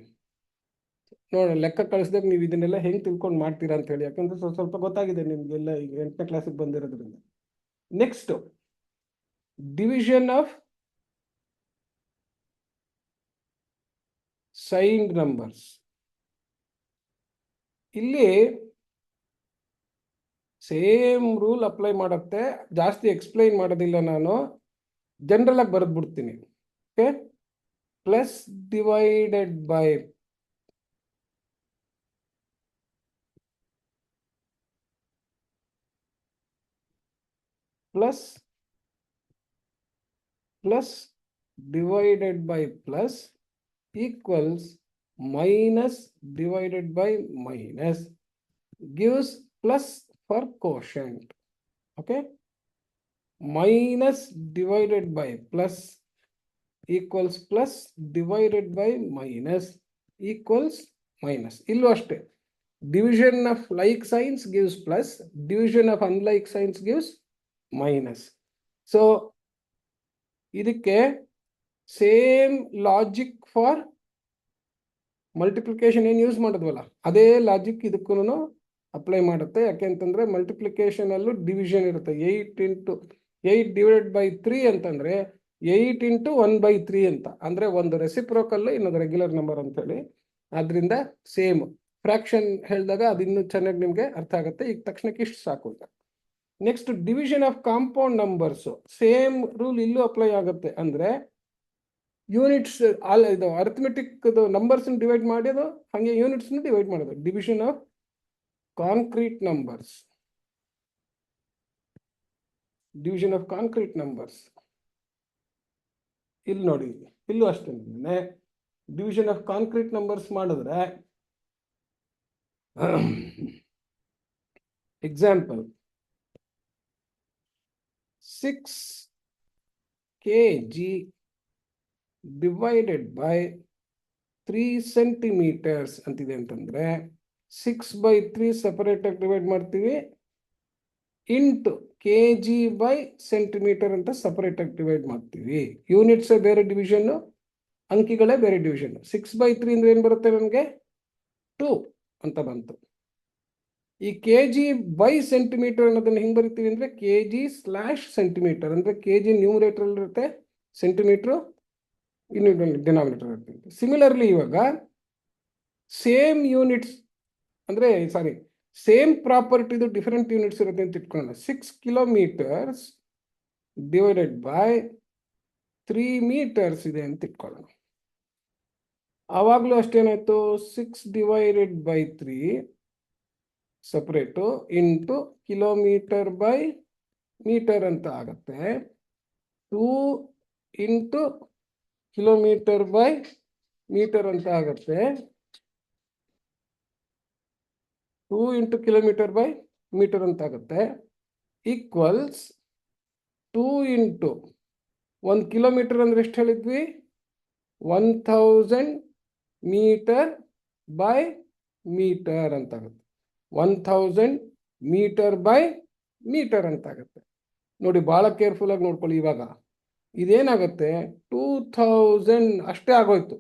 ನೋಡೋಣ, ಲೆಕ್ಕ ಕಳಿಸಿದಾಗ ನೀವು ಇದನ್ನೆಲ್ಲ ಹೆಂಗೆ ತಿಳ್ಕೊಂಡು ಮಾಡ್ತೀರಾ ಅಂತ ಹೇಳಿ. ಯಾಕಂದ್ರೆ ಸ್ವಲ್ಪ ಗೊತ್ತಾಗಿದೆ ನಿಮಗೆಲ್ಲ, ಈಗ 8ನೇ ಕ್ಲಾಸಿಗೆ ಬಂದಿರೋದ್ರಿಂದ. Next division of signed numbers. ಇಲ್ಲಿ ಸೇಮ್ ರೂಲ್ ಅಪ್ಲೈ ಮಾಡುತ್ತೆ, ಜಾಸ್ತಿ ಎಕ್ಸ್ಪ್ಲೈನ್ ಮಾಡೋದಿಲ್ಲ, ನಾನು ಜನರಲ್ ಆಗಿ ಬರೆದು ಬಿಡ್ತೀನಿ. Okay, plus divided by plus plus divided by plus equals minus divided by minus gives plus for quotient. Okay, minus divided by plus equals plus divided by minus equals minus. Illu ashte, division of like signs gives plus, division of unlike signs gives minus. So ಇದಕ್ಕೆ same logic for multiplication ಏನು use ಮಾಡಿದ್ವಲ್ಲ ಅದೇ logic ಇದಕ್ಕೂ apply ಮಾಡುತ್ತೆ. ಯಾಕೆಂತಂದ್ರೆ multiplication ಅಲ್ಲೂ division ಇರುತ್ತೆ. 8 divided by 3 ಅಂತಂದ್ರೆ 8 into 1/3 ಅಂತ, ಅಂದ್ರೆ ಒಂದು ರೆಸಿಪ್ರೋಕಲ್ ಇನ್ನೊಂದು ರೆಗ್ಯುಲರ್ ನಂಬರ್ ಅಂತೇಳಿ. ಆದ್ರಿಂದ ಸೇಮ್ ಫ್ರಾಕ್ಷನ್ ಹೇಳಿದಾಗ ಅದು ಇನ್ನೂ ಚೆನ್ನಾಗಿ ನಿಮ್ಗೆ ಅರ್ಥ ಆಗುತ್ತೆ. ಈಗ ತಕ್ಷಣಕ್ಕೆ ಇಷ್ಟು ಸಾಕು. Next division of compound numbers, same rule ಇಲ್ಲೂ ಅಪ್ಲೈ ಆಗುತ್ತೆ. ಅಂದ್ರೆ ಯೂನಿಟ್ಸ್ ಇದು ಅರ್ಥಮೆಟಿಕ್ ನಂಬರ್ಸ್ ಡಿವೈಡ್ ಮಾಡೋದು, ಹಾಗೆ ಯೂನಿಟ್ಸ್ ಡಿವೈಡ್ ಮಾಡೋದು. Division of concrete numbers, division of concrete numbers ಇಲ್ಲಿ ನೋಡಿ, ಇಲ್ಲೂ ಅಷ್ಟೇ. ಡಿವಿಷನ್ ಆಫ್ ಕಾಂಕ್ರೀಟ್ ನಂಬರ್ಸ್ ಮಾಡಿದ್ರೆ example 6 kg divided by 3 centimeters ಅಂತಿದೆ ಅಂತಂದ್ರೆ 6/3 ಸಪರೇಟ್ ಆಗಿ ಡಿವೈಡ್ ಮಾಡ್ತೀವಿ, ಇಂಟು kg by ಸೆಂಟಿಮೀಟರ್ ಅಂತ ಸಪರೇಟ್ ಆಗಿ ಡಿವೈಡ್ ಮಾಡ್ತೀವಿ. ಯೂನಿಟ್ಸ್ ಬೇರೆ ಡಿವಿಷನ್, ಅಂಕಿಗಳೇ ಬೇರೆ ಡಿವಿಷನ್. 6/3 ಅಂದ್ರೆ ಏನ್ ಬರುತ್ತೆ ನಮಗೆ 2 ಅಂತ ಬಂತು. ಈ ಕೆಜಿ ಬೈ ಸೆಂಟಿಮೀಟರ್ ಅನ್ನೋದನ್ನ ಹೆಂಗ್ ಬರಿತೀವಿ ಅಂದ್ರೆ ಕೆಜಿ ಸ್ಲಾಶ್ ಸೆಂಟಿಮೀಟರ್, ಅಂದ್ರೆ ಕೆಜಿ ನ್ಯೂಮರೇಟರ್ ಇರುತ್ತೆ, ಸೆಂಟಿಮೀಟರ್ ಡಿನಾಮಿನೇಟರ್ ಇರುತ್ತೆ. ಸಿಮಿಲರ್ಲಿ ಇವಾಗ ಸೇಮ್ ಯೂನಿಟ್ಸ್ ಅಂದ್ರೆ ಸೇಮ್ ಪ್ರಾಪರ್ಟಿದು ಡಿಫರೆಂಟ್ ಯೂನಿಟ್ಸ್ ಇರುತ್ತೆ ಅಂತ ಇಟ್ಕೊಳ್ಳೋಣ. 6 ಕಿಲೋಮೀಟರ್ಸ್ ಡಿವೈಡೆಡ್ ಬೈ 3 meters ಇದೆ ಅಂತ ಇಟ್ಕೊಳ್ಳೋಣ. ಆವಾಗಲೂ ಅಷ್ಟೇನಾಯ್ತು, 6 divided by 3 separate into kilometre by metre ಅಂತ ಆಗುತ್ತೆ. 2 ಇಂಟು ಕಿಲೋಮೀಟರ್ ಬೈ ಮೀಟರ್ ಅಂತ ಆಗುತ್ತೆ. 2 ಇಂಟು ಕಿಲೋಮೀಟರ್ ಬೈ ಮೀಟರ್ ಅಂತ ಆಗುತ್ತೆ. ಈಕ್ವಲ್ಸ್ 2 ಇಂಟು 1 ಕಿಲೋಮೀಟರ್ ಅಂದ್ರೆ ಎಷ್ಟು ಹೇಳಿದ್ವಿ, 1000 ಮೀಟರ್ ಬೈ ಮೀಟರ್ ಅಂತ ಆಗುತ್ತೆ. 1000 ಮೀಟರ್ ಬೈ ಮೀಟರ್ ಅಂತ ಆಗುತ್ತೆ. ನೋಡಿ, ಬಹಳ ಕೇರ್ಫುಲ್ ಆಗಿ ನೋಡ್ಕೊಳ್ಳಿ. ಇವಾಗ ಇದೇನಾಗುತ್ತೆ 2000 ಅಷ್ಟೇ ಆಗೋಯ್ತು.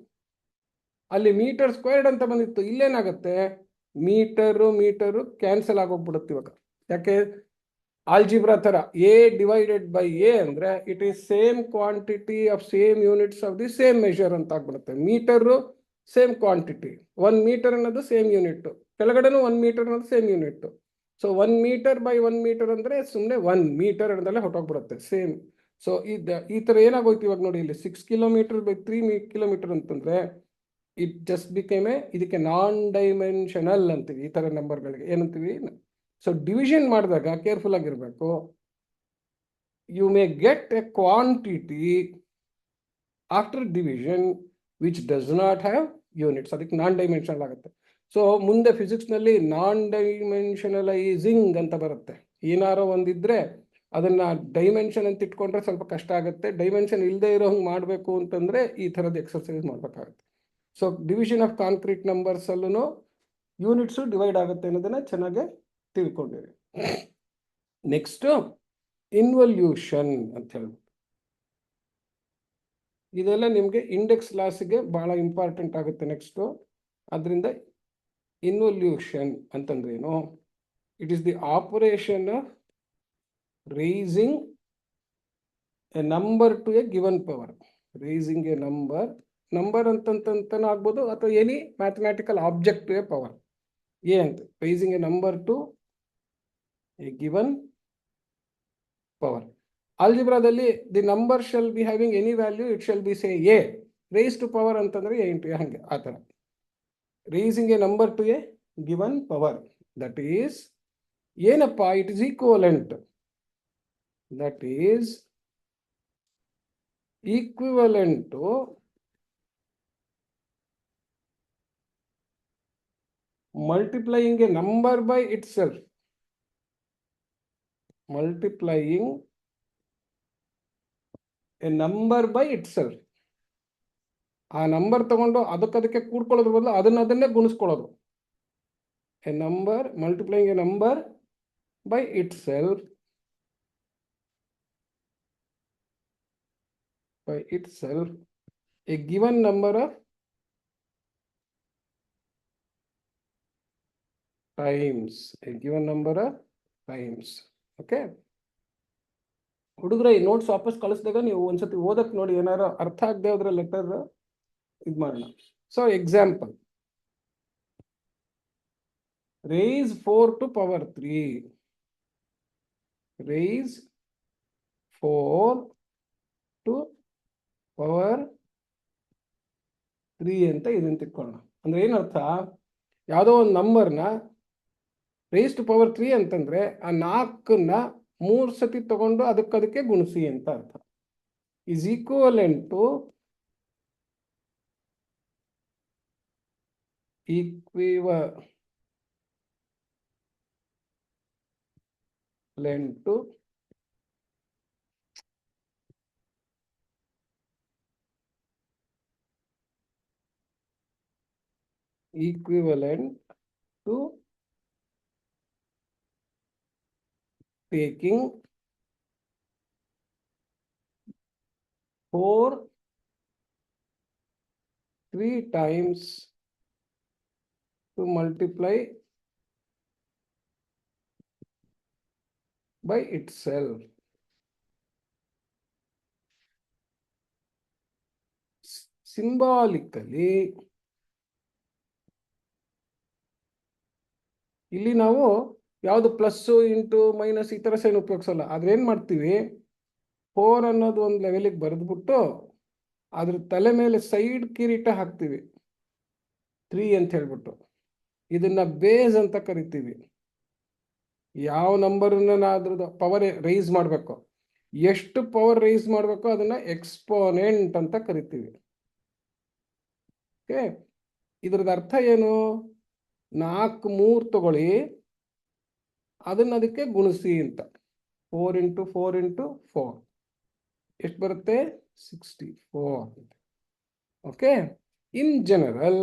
ಅಲ್ಲಿ ಮೀಟರ್ ಸ್ಕ್ವೇರ್ಡ್ ಅಂತ ಬಂದಿತ್ತು, ಇಲ್ಲೇನಾಗುತ್ತೆ ಮೀಟರು ಕ್ಯಾನ್ಸಲ್ ಆಗೋಗ್ಬಿಡುತ್ತೆ ಇವಾಗ. ಯಾಕೆ, ಆಲ್ಜಿಬ್ರಾ ತರ ಎ ಡಿವೈಡೆಡ್ ಬೈ ಎ ಅಂದ್ರೆ it is same quantity of same units of the same measure ಅಂತ ಆಗ್ಬಿಡುತ್ತೆ. ಮೀಟರು ಸೇಮ್ ಕ್ವಾಂಟಿಟಿ, 1 ಮೀಟರ್ ಅನ್ನೋದು ಸೇಮ್ ಯೂನಿಟ್, ಕೆಳಗಡೆನೂ 1 ಮೀಟರ್ ಅನ್ನೋದು same unit. So 1 metre by 1 metre ಅಂದ್ರೆ ಸುಮ್ಮನೆ 1 ಮೀಟರ್ ಅನ್ನೋದಲ್ಲೇ ಹೊಟ್ಟೋಗ್ಬಿಡುತ್ತೆ ಸೇಮ್. ಸೊ ಈ ತರ ಏನಾಗೋಯ್ತು ಇವಾಗ ನೋಡಿ, ಇಲ್ಲಿ 6 ಕಿಲೋಮೀಟರ್ ಬೈ 3 ಕಿಲೋಮೀಟರ್ ಅಂತಂದ್ರೆ ಇಟ್ ಜಸ್ಟ್ ಬಿಕೇಮ್ ಇದಕ್ಕೆ ನಾನ್ ಡೈಮೆನ್ಷನಲ್ ಅಂತೀವಿ. ಈ ತರ ನಂಬರ್ಗಳಿಗೆ ಏನಂತೀವಿ. ಸೊ ಡಿವಿಷನ್ ಮಾಡಿದಾಗ ಕೇರ್ಫುಲ್ ಆಗಿರ್ಬೇಕು. You may get a quantity after division which does not have units, ಅದಕ್ಕೆ ನಾನ್ ಡೈಮೆನ್ಷನಲ್ ಆಗುತ್ತೆ. ಸೊ ಮುಂದೆ ಫಿಸಿಕ್ಸ್ ನಲ್ಲಿ ನಾನ್ ಡೈಮೆನ್ಷನಲೈಸಿಂಗ್ ಅಂತ ಬರುತ್ತೆ. ಏನಾರೋ ಒಂದಿದ್ರೆ ಅದನ್ನ ಡೈಮೆನ್ಷನ್ ಅಂತ ಇಟ್ಕೊಂಡ್ರೆ ಸ್ವಲ್ಪ ಕಷ್ಟ ಆಗುತ್ತೆ. ಡೈಮೆನ್ಷನ್ ಇಲ್ಲದೆ ಇರೋ ಹಂಗೆ ಮಾಡಬೇಕು ಅಂತಂದ್ರೆ ಈ ಥರದ ಎಕ್ಸರ್ಸೈಸ್ ಮಾಡ್ಬೇಕಾಗುತ್ತೆ. So division of concrete numbers ಅಲ್ಲೂ ಯೂನಿಟ್ಸು ಡಿವೈಡ್ ಆಗುತ್ತೆ ಅನ್ನೋದನ್ನ ಚೆನ್ನಾಗಿ ತಿಳ್ಕೊಂಡಿರಿ. ನೆಕ್ಸ್ಟ್ ಇನ್ವಲ್ಯೂಷನ್ ಅಂತ ಹೇಳ್ಬಿಟ್ಟು, ಇದೆಲ್ಲ ನಿಮಗೆ ಇಂಡೆಕ್ಸ್ ಲಾಸ್ಗೆ ಬಹಳ ಇಂಪಾರ್ಟೆಂಟ್ ಆಗುತ್ತೆ ನೆಕ್ಸ್ಟ್. ಅದರಿಂದ ಇನ್ವಲ್ಯೂಷನ್ ಅಂತಂದ್ರೇನು, it is the operation of raising a number to a given power. Raising a number ಅಂತಂತಾನು ಆಗ್ಬೋದು, ಅಥವಾ any mathematical object to a power. A ಅಂತ raising a number to a given power. ಆಲ್ಜಿಬ್ರಾದಲ್ಲಿ the number shall be having any value, it shall be say A raise to power ಅಂತಂದ್ರೆ A into A, ಹಂಗೆ ಆ ಥರ. Raising a number to a given power, that is ಏನಪ್ಪ, it is equivalent, that is equivalent to multiplying a number by itself, multiplying a number by itself. ಆ number ತಗೊಂಡು ಅದಕ್ಕೆ ಕೂಡ್ಕೊಳ್ಳೋದ್ರ ಬದಲು ಅದನ್ನೇ ಗುಣಿಸ್ಕೊಳ್ಳೋದು. A number multiplying a number by itself, a given number of times, a given number of times. Okay ಹುಡುಗರ, ಈ notes ವಾಪಸ್ ಕಳಿಸಿದಾಗ ನೀವು ಒಂದ್ಸತಿ ಓದಕ್ ನೋಡಿ, ಏನಾರು ಅರ್ಥ ಆಗದೆ ಹೋದ್ರೆ ಲೆಟರ್ ಇದು ಮಾಡೋಣ. So example, raise 4 to power 3, raise 4 to power 3 ಅಂತ ಇದನ್ನ ತಿಳ್ಕೊಳ್ಳೋಣ. ಅಂದ್ರೆ ಏನರ್ಥ, ಯಾವುದೋ ಒಂದು ನಂಬರ್ನ ರೈಸ್ ಟು ಪವರ್ 3 ಅಂತಂದ್ರೆ ಆ 4ನ್ನ 3 ಸತಿ ತಗೊಂಡು ಅದಕ್ಕೆ ಗುಣಿಸಿ ಅಂತ ಅರ್ಥ. Is equivalent to equivalent to taking 4 3 times to multiply by itself. Symbolically, ಇಲ್ಲಿ ನಾವು ಯಾವುದು ಪ್ಲಸ್ ಇಂಟು ಮೈನಸ್ ಈ ಥರ ಸೈನ್ ಉಪಯೋಗಿಸಲ್ಲ. ಆದ್ರೆ ಏನು ಮಾಡ್ತೀವಿ, 4 ಅನ್ನೋದು ಒಂದು ಲೆವೆಲಿಗೆ ಬರೆದ್ಬಿಟ್ಟು ಅದ್ರ ತಲೆ ಮೇಲೆ ಸೈಡ್ ಕಿರೀಟ ಹಾಕ್ತೀವಿ 3 ಅಂತ ಹೇಳ್ಬಿಟ್ಟು. ಇದನ್ನ ಬೇಸ್ ಅಂತ ಕರಿತೀವಿ. ಯಾವ ನಂಬರನ್ನ ಅದ್ರದ್ದು ಪವರ್ ರೈಸ್ ಮಾಡಬೇಕು, ಎಷ್ಟು ಪವರ್ ರೈಸ್ ಮಾಡಬೇಕು ಅದನ್ನ ಎಕ್ಸ್ಪೋನೆಂಟ್ ಅಂತ ಕರಿತೀವಿ. ಓಕೆ, ಇದ್ರದ್ದು ಅರ್ಥ ಏನು, 4 3 ತಗೊಳ್ಳಿ, ಅದಕ್ಕೆ ಗುಣಿಸಿ ಅಂತ. 4 ಇಂಟು 4 ಇಂಟು 4 ಎಷ್ಟು ಬರುತ್ತೆ, 64. Okay, in general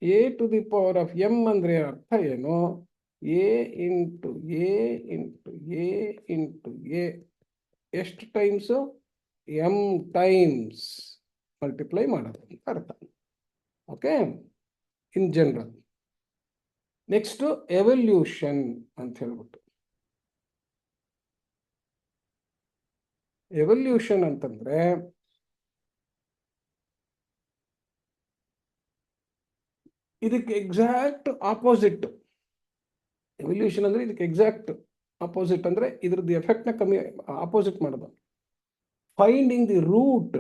a to the power of m ಅಂದ್ರೆ ಅರ್ಥ ಏನು, a into a into a into a ಎಷ್ಟು ಟೈಮ್ಸ್, m ಟೈಮ್ಸ್ ಮಲ್ಟಿಪ್ಲೈ ಮಾಡೋದು ಅಂತ ಅರ್ಥ. Okay, in general. Next evolution ಅಂತ ಹೇಳ್ಬಿಟ್ಟು. ಎವಲ್ಯೂಷನ್ ಅಂತಂದ್ರೆ ಇದಕ್ಕೆ ಎಕ್ಸಾಕ್ಟ್ ಆಪೋಸಿಟ್. ಎವಲ್ಯೂಷನ್ ಅಂದ್ರೆ ಇದಕ್ಕೆ ಎಕ್ಸಾಕ್ಟ್ ಆಪೋಸಿಟ್, ಅಂದ್ರೆ ಇದ್ರದ್ದು ಎಫೆಕ್ಟ್ನ ಕಮ್ಮಿ ಆಪೋಸಿಟ್ ಮಾಡೋದು. Finding the root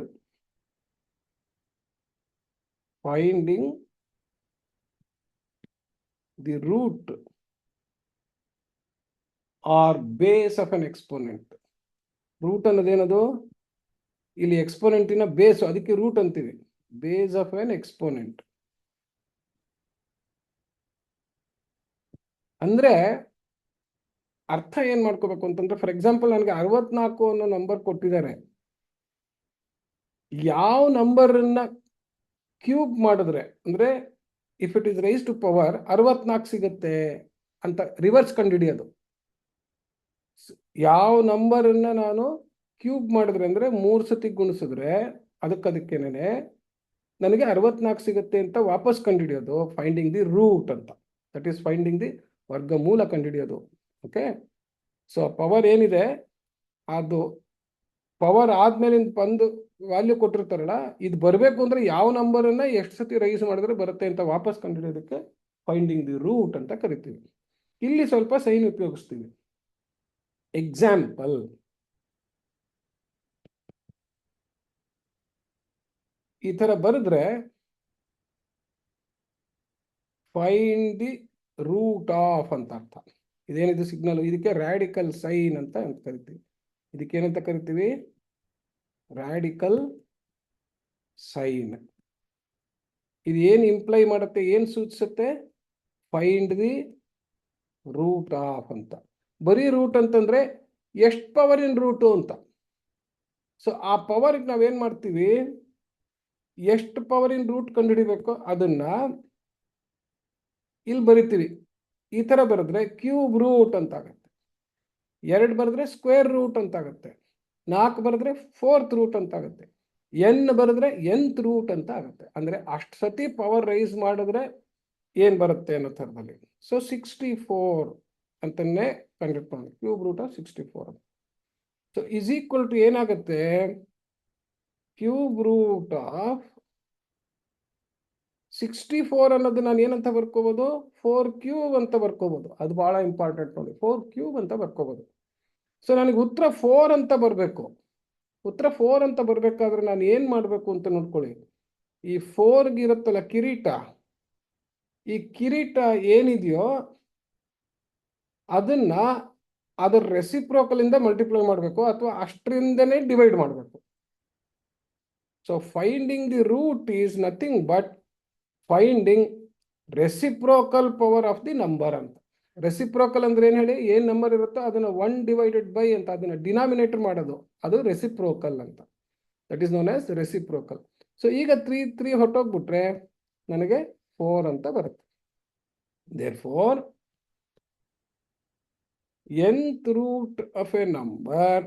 or base of an exponent. Root ಅನ್ನೋದೇನದು, ಇಲ್ಲಿ ಎಕ್ಸ್ಪೋನೆಂಟಿನ ಬೇಸ್, ಅದಕ್ಕೆ ರೂಟ್ ಅಂತೀವಿ. ಬೇಸ್ ಆಫ್ ಅನ್ ಎಕ್ಸ್ಪೋನೆಂಟ್ ಅಂದ್ರೆ ಅರ್ಥ ಏನ್ ಮಾಡ್ಕೋಬೇಕು ಅಂತಂದ್ರೆ, ಫಾರ್ ಎಕ್ಸಾಂಪಲ್ ನನಗೆ 64 ಅನ್ನೋ ನಂಬರ್ ಕೊಟ್ಟಿದ್ದಾರೆ. ಯಾವ ನಂಬರ್ನ ಕ್ಯೂಬ್ ಮಾಡಿದ್ರೆ, ಅಂದ್ರೆ if it is raise to power 64 ಸಿಗುತ್ತೆ ಅಂತ ರಿವರ್ಸ್ ಕಂಡುಹಿಡಿಯೋದು. ಯಾವ ನಂಬರನ್ನ ನಾನು ಕ್ಯೂಬ್ ಮಾಡಿದ್ರೆ ಅಂದರೆ 3 ಸತಿ ಗುಣಿಸಿದ್ರೆ ಅದಕ್ಕೇನೆ ನನಗೆ 64 ಸಿಗುತ್ತೆ ಅಂತ ವಾಪಸ್ ಕಂಡುಹಿಡಿಯೋದು ಫೈಂಡಿಂಗ್ ದಿ ರೂಟ್ ಅಂತ. ದಟ್ ಈಸ್ ಫೈಂಡಿಂಗ್ ದಿ ವರ್ಗಮೂಲ ಕಂಡುಹಿಡಿಯೋದು. ಓಕೆ, ಸೊ ಪವರ್ ಏನಿದೆ ಅದು ಪವರ್ ಆದ್ಮೇಲೆ ಬಂದು ವ್ಯಾಲ್ಯೂ ಕೊಟ್ಟಿರ್ತಾರಲ್ಲ, ಇದು ಬರಬೇಕು ಅಂದ್ರೆ ಯಾವ ನಂಬರನ್ನ ಎಷ್ಟು ಸತಿ ರೈಸ್ ಮಾಡಿದ್ರೆ ಬರುತ್ತೆ ಅಂತ ವಾಪಸ್ ಕಂಡುಹಿಡಿಯೋದಕ್ಕೆ ಫೈಂಡಿಂಗ್ ದಿ ರೂಟ್ ಅಂತ ಕರಿತೀವಿ. ಇಲ್ಲಿ ಸ್ವಲ್ಪ ಸೈನ್ ಉಪಯೋಗಿಸ್ತೀವಿ. ಎಕ್ಸಾಂಪಲ್, ಈ ತರ ಬರೆದ್ರೆ ಫೈಂಡ್ ದಿ ರೂಟ್ ಆಫ್ ಅಂತ ಅರ್ಥ. ಇದೇನಿದು ಸಿಗ್ನಲ್, ಇದಕ್ಕೆ ರಾಡಿಕಲ್ ಸೈನ್ ಅಂತ ಕರಿತೀವಿ. ಇದಕ್ಕೇನಂತ ಕರಿತೀವಿ? Radical sign. ಇದು ಏನು ಇಂಪ್ಲೈ ಮಾಡುತ್ತೆ, ಏನು ಸೂಚಿಸುತ್ತೆ? ಫೈಂಡ್ ದಿ ರೂಟ್ ಆಫ್ ಅಂತ. ಬರೀ ರೂಟ್ ಅಂತಂದ್ರೆ ಎಷ್ಟು ಪವರ್ ಇನ್ ರೂಟು ಅಂತ. ಸೊ ಆ ಪವರ್ಗೆ ನಾವೇನ್ ಮಾಡ್ತೀವಿ, ಎಷ್ಟು ಪವರ್ ಇನ್ ರೂಟ್ ಕಂಡುಹಿಡಿಬೇಕು ಅದನ್ನ ಇಲ್ಲಿ ಬರಿತೀವಿ. ಈ ತರ ಬರೆದ್ರೆ ಕ್ಯೂಬ್ ರೂಟ್ ಅಂತ ಆಗುತ್ತೆ, 2 ಬರೆದ್ರೆ ಸ್ಕ್ವೇರ್ ರೂಟ್ ಅಂತ ಆಗುತ್ತೆ, 4 ಬರೆದ್ರೆ 4th ರೂಟ್ ಅಂತ ಆಗುತ್ತೆ, n ಬರೆದ್ರೆ nth ರೂಟ್ ಅಂತ ಆಗುತ್ತೆ. ಅಂದ್ರೆ ಅಷ್ಟು ಸತಿ ಪವರ್ ರೈಸ್ ಮಾಡಿದ್ರೆ ಏನ್ ಬರುತ್ತೆ ಅನ್ನೋ ಥರದಲ್ಲಿ. ಸೊ 64 ಅಂತನ್ನೇ ಕಂಡುಹಿಡ್ಕೊಂಡು cube root of 64. So is equal to ಏನಾಗುತ್ತೆ, ಕ್ಯೂಬ್ ರೂಟ್ ಆಫ್ 64 ಅನ್ನೋದು ನಾನು ಏನಂತ ಬರ್ಕೋಬಹುದು, 4 ಕ್ಯೂಬ್ ಅಂತ ಬರ್ಕೋಬಹುದು. ಅದು ಬಹಳ ಇಂಪಾರ್ಟೆಂಟ್ ನೋಡಿ, 4 ಕ್ಯೂಬ್ ಅಂತ ಬರ್ಕೋಬಹುದು. ಸೊ ನನಗೆ ಉತ್ತರ 4 ಅಂತ ಬರಬೇಕು. ಉತ್ತರ 4 ಅಂತ ಬರ್ಬೇಕಾದ್ರೆ ನಾನು ಏನ್ ಮಾಡಬೇಕು ಅಂತ ನೋಡ್ಕೊಳ್ಳಿ. ಈ 4ಗೆ ಇರುತ್ತಲ್ಲ ಕಿರೀಟ, ಈ ಕಿರೀಟ ಏನಿದೆಯೋ ಅದನ್ನ ಅದರ ರೆಸಿಪ್ರೋಕಲ್ ಇಂದ ಮಲ್ಟಿಪ್ಲೈ ಮಾಡಬೇಕು ಅಥವಾ ಅಷ್ಟರಿಂದನೇ ಡಿವೈಡ್ ಮಾಡಬೇಕು. So finding the root is nothing but finding reciprocal power of the number ಅಂತ. ರೆಸಿಪ್ರೋಕಲ್ ಅಂದ್ರೆ ಏನ್ ಹೇಳಿ, ಏನ್ ನಂಬರ್ ಇರುತ್ತೋ ಅದನ್ನ 1/by ಅಂತ ಅದನ್ನ ಡಿನಾಮಿನೇಟರ್ ಮಾಡೋದು, ಅದು ರೆಸಿಪ್ರೋಕಲ್ ಅಂತ. That is known as reciprocal. So ಈಗ 3 ಹೊಟ್ಟೋಗ್ಬಿಟ್ರೆ ನನಗೆ 4 ಅಂತ ಬರುತ್ತೆ. Therefore nth root of a number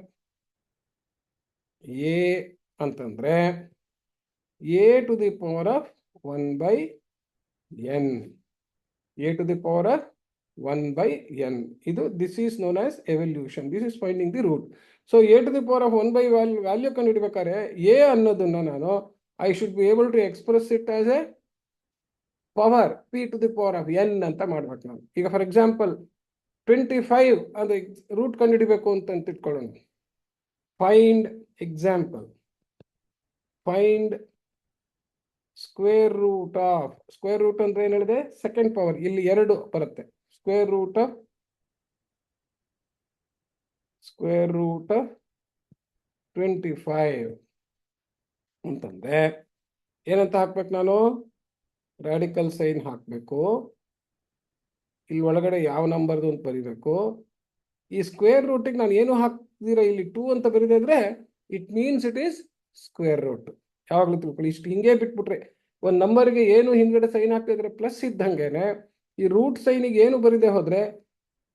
a ಅಂತಂದ್ರೆ a to the power of 1/n. a to the power of 1/n. This is known as evolution. This is finding the root. So a to the power of 1 value ಕಂಡುಹಿಡಿಬೇಕಾದ್ರೆ a ಅನ್ನೋದನ್ನ ನಾನು I should be able to express it as a power p to the power of n ಅಂತ ಮಾಡ್ಬೇಕು ನಾನು. ಈಗ for example 25 ಅಂದ್ರೆ root ಕಂಡುಹಿಡಿಬೇಕು ಅಂತ ಇಟ್ಕೊಳ್ಳೋಣ. Find example, find square root of, square root ಅಂದ್ರೆ ಏನ್ ಹೇಳಿದೆ, ಸೆಕೆಂಡ್ ಪವರ್, ಇಲ್ಲಿ 2 ಬರುತ್ತೆ. ಸ್ಕ್ವೇರ್ ರೂಟ್ ಆಫ್ 25 ಅಂತಂದ್ರೆ ಏನಂತ ಹಾಕ್ಬೇಕು ನಾನು, ರಾಡಿಕಲ್ ಸೈನ್ ಹಾಕ್ಬೇಕು. ಇಲ್ಲಿ ಒಳಗಡೆ ಯಾವ ನಂಬರ್ದು ಅಂತ ಬರೀಬೇಕು. ಈ ಸ್ಕ್ವೇರ್ ರೂಟಿಗೆ ನಾನು ಏನು ಹಾಕ್ದಿರ ಇಲ್ಲಿ 2 ಅಂತ ಬರೀದಿದ್ರೆ it means it is square root. ಯಾವಾಗಲೂ ತಿಳ್ಕೊಳ್ಳಿ, ಇಷ್ಟು ಹಿಂಗೆ ಬಿಟ್ಬಿಟ್ರೆ ಒಂದು ನಂಬರ್ಗೆ ಏನು ಹಿಂದ್ಗಡೆ ಸೈನ್ ಹಾಕಿದ್ರೆ ಪ್ಲಸ್ ಇದ್ದಂಗೆನೆ ಈ ರೂಟ್ ಸೈನಿಗೆ ಏನು ಬರಿದೆ ಹೋದ್ರೆ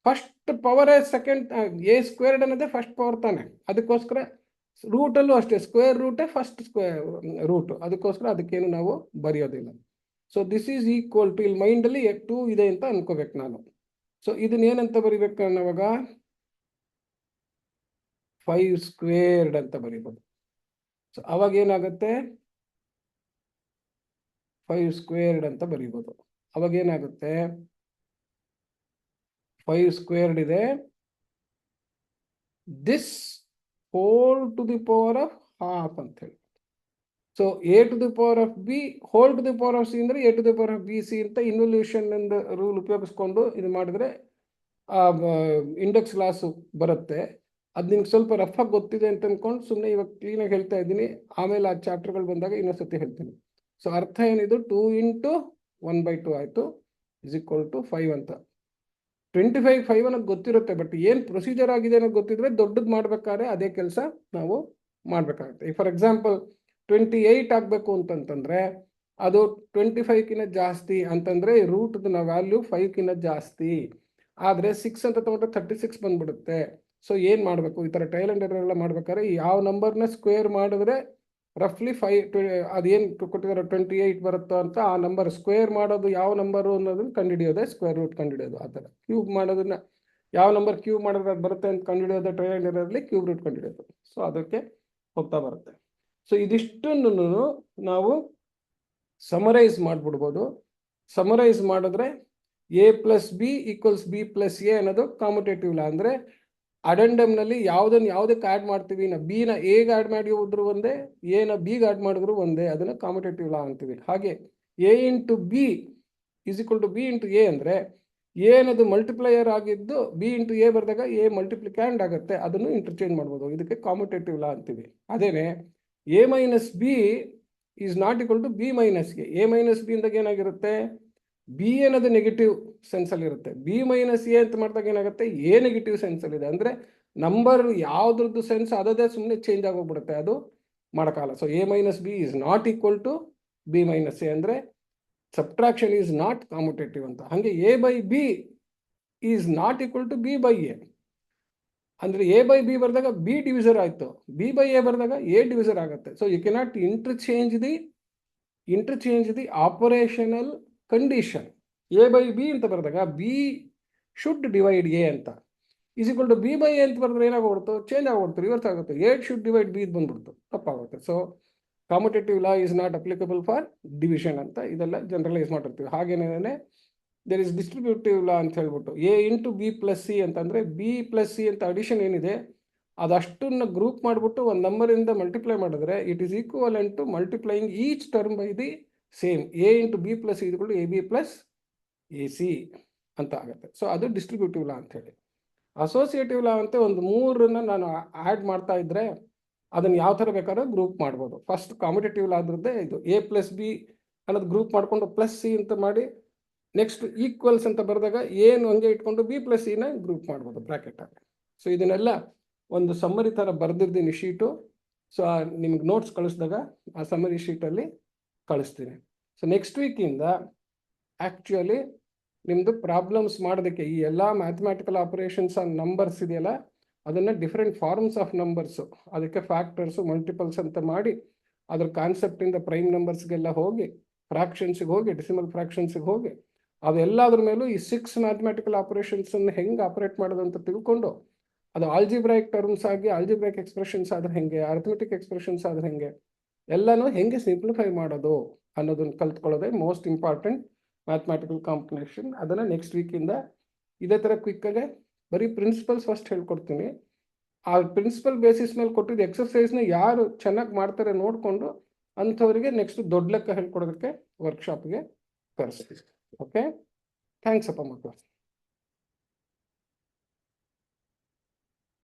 first power second, A squared ಅನ್ನೋದೇ ಫಸ್ಟ್ ಪವರ್ ತಾನೆ. ಅದಕ್ಕೋಸ್ಕರ ರೂಟಲ್ಲೂ ಅಷ್ಟೇ ಸ್ಕ್ವೇರ್ ರೂಟೇ ಫಸ್ಟ್ ಸ್ಕ್ವೇರ್ ರೂಟ್, ಅದಕ್ಕೋಸ್ಕರ ಅದಕ್ಕೇನು ನಾವು ಬರೆಯೋದಿಲ್ಲ. So this is equal to, ಇಲ್ಲಿ ಮೈಂಡಲ್ಲಿ 2 ಇದೆ ಅಂತ ಅನ್ಕೋಬೇಕು ನಾನು. ಸೊ ಇದನ್ನ ಏನಂತ ಬರಿಬೇಕು ಅನ್ನೋವಾಗ 5 ಸ್ಕ್ವೇರ್ಡ್ ಅಂತ ಬರೀಬೋದು. ಸೊ ಅವಾಗ ಏನಾಗುತ್ತೆ, 5 ಸ್ಕ್ವೇರ್ಡ್ ಅಂತ ಬರೀಬೋದು. ಅವಾಗ ಏನಾಗುತ್ತೆ, 5 ಸ್ಕ್ವೇರ್ಡ್ ಇದೆ, this whole to the power of half ಅಂತ ಹೇಳಿ. So A to the power of B whole to the power of C ಅಂದ್ರೆ A to the power of B C ಅಂತ ಇನ್ವಲ್ಯೂಷನ್ ರೂಲ್ ಉಪಯೋಗಿಸ್ಕೊಂಡು ಇದು ಮಾಡಿದ್ರೆ ಇಂಡೆಕ್ಸ್ ಲಾಸ್ ಬರುತ್ತೆ. ಅದು ನಿಮ್ಗೆ ಸ್ವಲ್ಪ ರಫ್ ಆಗಿ ಗೊತ್ತಿದೆ ಅಂತ ಅನ್ಕೊಂಡು ಸುಮ್ಮನೆ ಇವಾಗ ಕ್ಲೀನಾಗಿ ಹೇಳ್ತಾ ಇದ್ದೀನಿ. ಆಮೇಲೆ ಆ ಚಾಪ್ಟರ್ಗಳು ಬಂದಾಗ ಇನ್ನೊಂದ್ಸತಿ ಹೇಳ್ತೀನಿ. ಸೊ ಅರ್ಥ ಏನಿದು, 2 × 1/2 ಆಯಿತು ಇಸ್ ಈಕ್ವಲ್ ಟು 5 ಅಂತ. 25 5 ಅನ್ನೋದು ಗೊತ್ತಿರುತ್ತೆ, ಬಟ್ ಏನು ಪ್ರೊಸೀಜರ್ ಆಗಿದೆ ಅನ್ನೋದು ಗೊತ್ತಿದ್ರೆ ದೊಡ್ಡದು ಮಾಡ್ಬೇಕಾದ್ರೆ ಅದೇ ಕೆಲಸ ನಾವು ಮಾಡ್ಬೇಕಾಗುತ್ತೆ. ಈಗ ಫಾರ್ ಎಕ್ಸಾಂಪಲ್ 28 ಆಗಬೇಕು ಅಂತಂತಂದ್ರೆ ಅದು 25ಕ್ಕಿಂತ ಜಾಸ್ತಿ ಅಂತಂದ್ರೆ ರೂಟ್ ವ್ಯಾಲ್ಯೂ 5ಕ್ಕಿಂತ ಜಾಸ್ತಿ. ಆದರೆ 6 ಅಂತ ತಗೊಂಡ್ರೆ 36 ಬಂದ್ಬಿಡುತ್ತೆ. ಸೊ ಏನು ಮಾಡಬೇಕು, ಈ ಥರ ಟ್ರಯಲ್ ಆ್ಯಂಡ್ ಎರರ್ ಎಲ್ಲ ಮಾಡ್ಬೇಕಾದ್ರೆ ಯಾವ ನಂಬರ್ನ ಸ್ಕ್ವೇರ್ ಮಾಡಿದ್ರೆ ರಫ್ಲಿ ಅದೇನು ಕೊಟ್ಟಿದ್ದಾರೆ 28 ಬರುತ್ತೋ ಅಂತ ಆ ನಂಬರ್ ಸ್ಕ್ವೇರ್ ಮಾಡೋದು ಯಾವ ನಂಬರು ಅನ್ನೋದನ್ನ ಕಂಡುಹಿಡಿಯೋದೆ ಸ್ಕ್ವೇರ್ ರೂಟ್ ಕಂಡುಹಿಡಿಯೋದು. ಆ ಥರ ಕ್ಯೂಬ್ ಮಾಡೋದನ್ನ ಯಾವ ನಂಬರ್ ಕ್ಯೂಬ್ ಮಾಡಿದ್ರೆ ಅದು ಬರುತ್ತೆ ಅಂತ ಕಂಡುಹಿಡಿಯೋದು ಟ್ರಯಲ್ ಆ್ಯಂಡ್ ಎರರ್ಲಿ ಕ್ಯೂಬ್ ರೂಟ್ ಕಂಡುಹಿಡಿಯೋದು. ಸೊ ಅದಕ್ಕೆ ಹೋಗ್ತಾ ಬರುತ್ತೆ. ಸೊ ಇದಿಷ್ಟನ್ನು ನಾವು ಸಮರೈಸ್ ಮಾಡಿಬಿಡ್ಬೋದು. ಸಮರೈಸ್ ಮಾಡಿದ್ರೆ a plus B equals B plus A ಅನ್ನೋದು ಕಾಮುಟೇಟಿವ್ ಲಾ. ಅಂದರೆ ಅಡೆಂಡಮ್ನಲ್ಲಿ ಯಾವುದಕ್ಕೆ ಆ್ಯಡ್ ಮಾಡ್ತೀವಿ, ಬಿನ ಎಗೆ ಆ್ಯಡ್ ಮಾಡಿ ಹೋದ್ರು ಒಂದೇ, ಎನ ಬಿಗೆ ಆ್ಯಡ್ ಮಾಡಿದ್ರು ಒಂದೇ, ಅದನ್ನು ಕಾಮುಟೇಟಿವ್ ಲಾ ಅಂತೀವಿ. ಹಾಗೆ A into B is equal to B into A ಅಂದರೆ ಎ ಅನ್ನೋದು ಮಲ್ಟಿಪ್ಲೈಯರ್ ಆಗಿದ್ದು ಬಿ ಇಂಟು ಎ ಬರೆದಾಗ ಎ ಮಲ್ಟಿಪ್ಲಿಕ್ಯಾಂಡ್ ಆಗುತ್ತೆ, ಅದನ್ನು ಇಂಟರ್ಚೇಂಜ್ ಮಾಡ್ಬೋದು. ಇದಕ್ಕೆ ಕಾಮುಟೇಟಿವ್ ಲಾ ಅಂತೀವಿ. ಅದೇನೆ A minus B is not equal to B minus A minus B ಅಂದಾಗ ಏನಾಗಿರುತ್ತೆ, ಬಿ ಅನ್ನೋದು ನೆಗೆಟಿವ್ ಸೆನ್ಸಲ್ಲಿ ಇರುತ್ತೆ, ಬಿ ಮೈನಸ್ ಎ ಅಂತ ಮಾಡಿದಾಗ ಏನಾಗುತ್ತೆ ಎ ನೆಗೆಟಿವ್ ಸೆನ್ಸಲ್ಲಿದೆ. ಅಂದರೆ ನಂಬರ್ ಯಾವುದ್ರದ್ದು ಸೆನ್ಸ್ ಅದೇ ಸುಮ್ಮನೆ ಚೇಂಜ್ ಆಗೋಗ್ಬಿಡುತ್ತೆ, ಅದು ಮಾಡೋಕ್ಕಾಗಲ್ಲ. So A minus B is not equal to B minus A ಅಂದರೆ ಸಬ್ಟ್ರಾಕ್ಷನ್ ಈಸ್ ನಾಟ್ ಕಾಮುಟೇಟಿವ್ ಅಂತ. ಹಾಗೆ A by B is not equal to B by A ಅಂದರೆ ಎ ಬೈ ಬಿ ಬರೆದಾಗ ಬಿ ಡಿವಿಸರ್ ಆಯಿತು, B by A ಬರೆದಾಗ A divisor ಆಗುತ್ತೆ. So you cannot interchange the operational condition. A by B ಅಂತ ಬರೆದಾಗ B should divide A ಅಂತ is equal to B by A ಅಂತ ಬರೆದ್ರೆ ಏನಾಗ್ಬಿಡ್ತು, ಚೇಂಜ್ ಆಗ್ಬಿಡ್ತು, ರಿವರ್ಸ್ ಆಗುತ್ತೆ, ಎ ಶುಡ್ ಡಿವೈಡ್ ಬಿ ಬಂದ್ಬಿಡ್ತು, ತಪ್ಪಾಗುತ್ತೆ. So commutative law is not applicable for division ಅಂತ ಇದೆಲ್ಲ ಜನರಲೈಸ್ ಮಾಡಿರ್ತೀವಿ. ಹಾಗೇನೇ ದೇರ್ ಇಸ್ ಡಿಸ್ಟ್ರಿಬ್ಯೂಟಿವ್ ಲಾ ಅಂತ ಹೇಳ್ಬಿಟ್ಟು A into B plus C ಅಂತಂದರೆ ಬಿ ಪ್ಲಸ್ ಸಿ ಅಂತ ಅಡಿಷನ್ ಏನಿದೆ ಅದಷ್ಟನ್ನು ಗ್ರೂಪ್ ಮಾಡಿಬಿಟ್ಟು ಒಂದು ನಂಬರಿಂದ ಮಲ್ಟಿಪ್ಲೈ ಮಾಡಿದ್ರೆ it is equivalent to multiplying each term by the same. A into B plus ಇದ್ಕೊಂಡು A B plus A C ಅಂತ ಆಗುತ್ತೆ. ಸೊ ಅದು ಡಿಸ್ಟ್ರಿಬ್ಯೂಟಿವ್ ಲಾ ಅಂತ ಹೇಳಿ. ಅಸೋಸಿಯೇಟಿವ್ ಲಾ ಅಂತ ಒಂದು 3 ನಾನು ಆ್ಯಡ್ ಮಾಡ್ತಾ ಇದ್ರೆ ಅದನ್ನು ಯಾವ ಥರ ಬೇಕಾದ್ರೂ ಗ್ರೂಪ್ ಮಾಡ್ಬೋದು. ಫಸ್ಟ್ ಕಾಂಪಿಟೇಟಿವ್ ಲಾ ಆದ್ರದ್ದೇ ಇದು ಎ ಪ್ಲಸ್ ಬಿ ಅನ್ನೋದು ಗ್ರೂಪ್ ಮಾಡಿಕೊಂಡು ಪ್ಲಸ್ ಸಿ ಅಂತ ಮಾಡಿ ನೆಕ್ಸ್ಟ್ ಈಕ್ವಲ್ಸ್ ಅಂತ ಬರೆದಾಗ ಏನು ಹಂಗೆ ಇಟ್ಕೊಂಡು ಬಿ ಪ್ಲಸ್ ಸಿನ ಗ್ರೂಪ್ ಮಾಡ್ಬೋದು ಬ್ರ್ಯಾಕೆಟ್ ಆಗಿ. ಸೊ ಇದನ್ನೆಲ್ಲ ಒಂದು ಸಮ್ಮರಿ ಥರ ಬರೆದಿರ್ತೀನಿ ಶೀಟು. ಸೊ ನಿಮ್ಗೆ ನೋಟ್ಸ್ ಕಳಿಸಿದಾಗ ಆ ಸಮ್ಮರಿ ಶೀಟಲ್ಲಿ ಕಳಿಸ್ತೀನಿ. ಸೊ ನೆಕ್ಸ್ಟ್ ವೀಕಿಂದ ಆ್ಯಕ್ಚುಲಿ ನಿಮ್ಮದು ಪ್ರಾಬ್ಲಮ್ಸ್ ಮಾಡೋದಕ್ಕೆ ಈ ಎಲ್ಲ ಮ್ಯಾಥಮ್ಯಾಟಿಕಲ್ ಆಪರೇಷನ್ಸ್ ಆನ್ ನಂಬರ್ಸ್ ಇದೆಯಲ್ಲ ಅದನ್ನು ಡಿಫ್ರೆಂಟ್ ಫಾರ್ಮ್ಸ್ ಆಫ್ ನಂಬರ್ಸು, ಅದಕ್ಕೆ ಫ್ಯಾಕ್ಟರ್ಸು ಮಲ್ಟಿಪಲ್ಸ್ ಅಂತ ಮಾಡಿ ಅದ್ರ ಕಾನ್ಸೆಪ್ಟಿಂದ ಪ್ರೈಮ್ ನಂಬರ್ಸ್ಗೆಲ್ಲ ಹೋಗಿ ಫ್ರಾಕ್ಷನ್ಸಿಗೆ ಹೋಗಿ ಡೆಸಿಮಲ್ ಫ್ರಾಕ್ಷನ್ಸಿಗೆ ಹೋಗಿ ಅವೆಲ್ಲದ್ರ ಮೇಲೂ ಈ 6 ಮ್ಯಾಥಮ್ಯಾಟಿಕಲ್ ಆಪರೇಷನ್ಸನ್ನು ಹೆಂಗೆ ಆಪರೇಟ್ ಮಾಡೋದು ಅಂತ ತಿಳ್ಕೊಂಡು ಅದು ಆಲ್ಜಿಬ್ರಾಯಿಕ್ ಟರ್ಮ್ಸ್ ಆಗಿ ಆಲ್ಜಿಬ್ರಾಯಿಕ್ ಎಕ್ಸ್ಪ್ರೆಷನ್ಸ್ ಆದ್ರೆ ಹೆಂಗೆ, ಅರ್ಥಮೆಟಿಕ್ ಎಕ್ಸ್ಪ್ರೆಷನ್ಸ್ ಆದ್ರೆ ಹೆಂಗೆ, ಎಲ್ಲನೂ ಹೆಂಗೆ ಸಿಂಪ್ಲಿಫೈ ಮಾಡೋದು ಅನ್ನೋದನ್ನು ಕಲ್ತ್ಕೊಳ್ಳೋದೇ ಮೋಸ್ಟ್ ಇಂಪಾರ್ಟೆಂಟ್ ಮ್ಯಾಥಮ್ಯಾಟಿಕಲ್ ಕಾಂಬಿನೇಷನ್. ಅದನ್ನು ನೆಕ್ಸ್ಟ್ ವೀಕಿಂದ ಇದೇ ಥರ ಕ್ವಿಕ್ಕಾಗೆ ಬರೀ ಪ್ರಿನ್ಸಿಪಲ್ಸ್ ಫಸ್ಟ್ ಹೇಳ್ಕೊಡ್ತೀನಿ. ಆ ಪ್ರಿನ್ಸಿಪಲ್ ಬೇಸಿಸ್ ಮೇಲೆ ಕೊಟ್ಟಿದ್ದು ಎಕ್ಸರ್ಸೈಸ್ನ ಯಾರು ಚೆನ್ನಾಗಿ ಮಾಡ್ತಾರೆ ನೋಡಿಕೊಂಡು ಅಂಥವರಿಗೆ ನೆಕ್ಸ್ಟ್ ದೊಡ್ಡ ಲೆಕ್ಕ ಹೇಳ್ಕೊಡೋದಕ್ಕೆ ವರ್ಕ್ಶಾಪ್ಗೆ ಕರೆಸ್ತೀವಿ. ಓಕೆ, ಥ್ಯಾಂಕ್ಸ್ ಅಪ್ಪ ಮಕ್ಕಳು.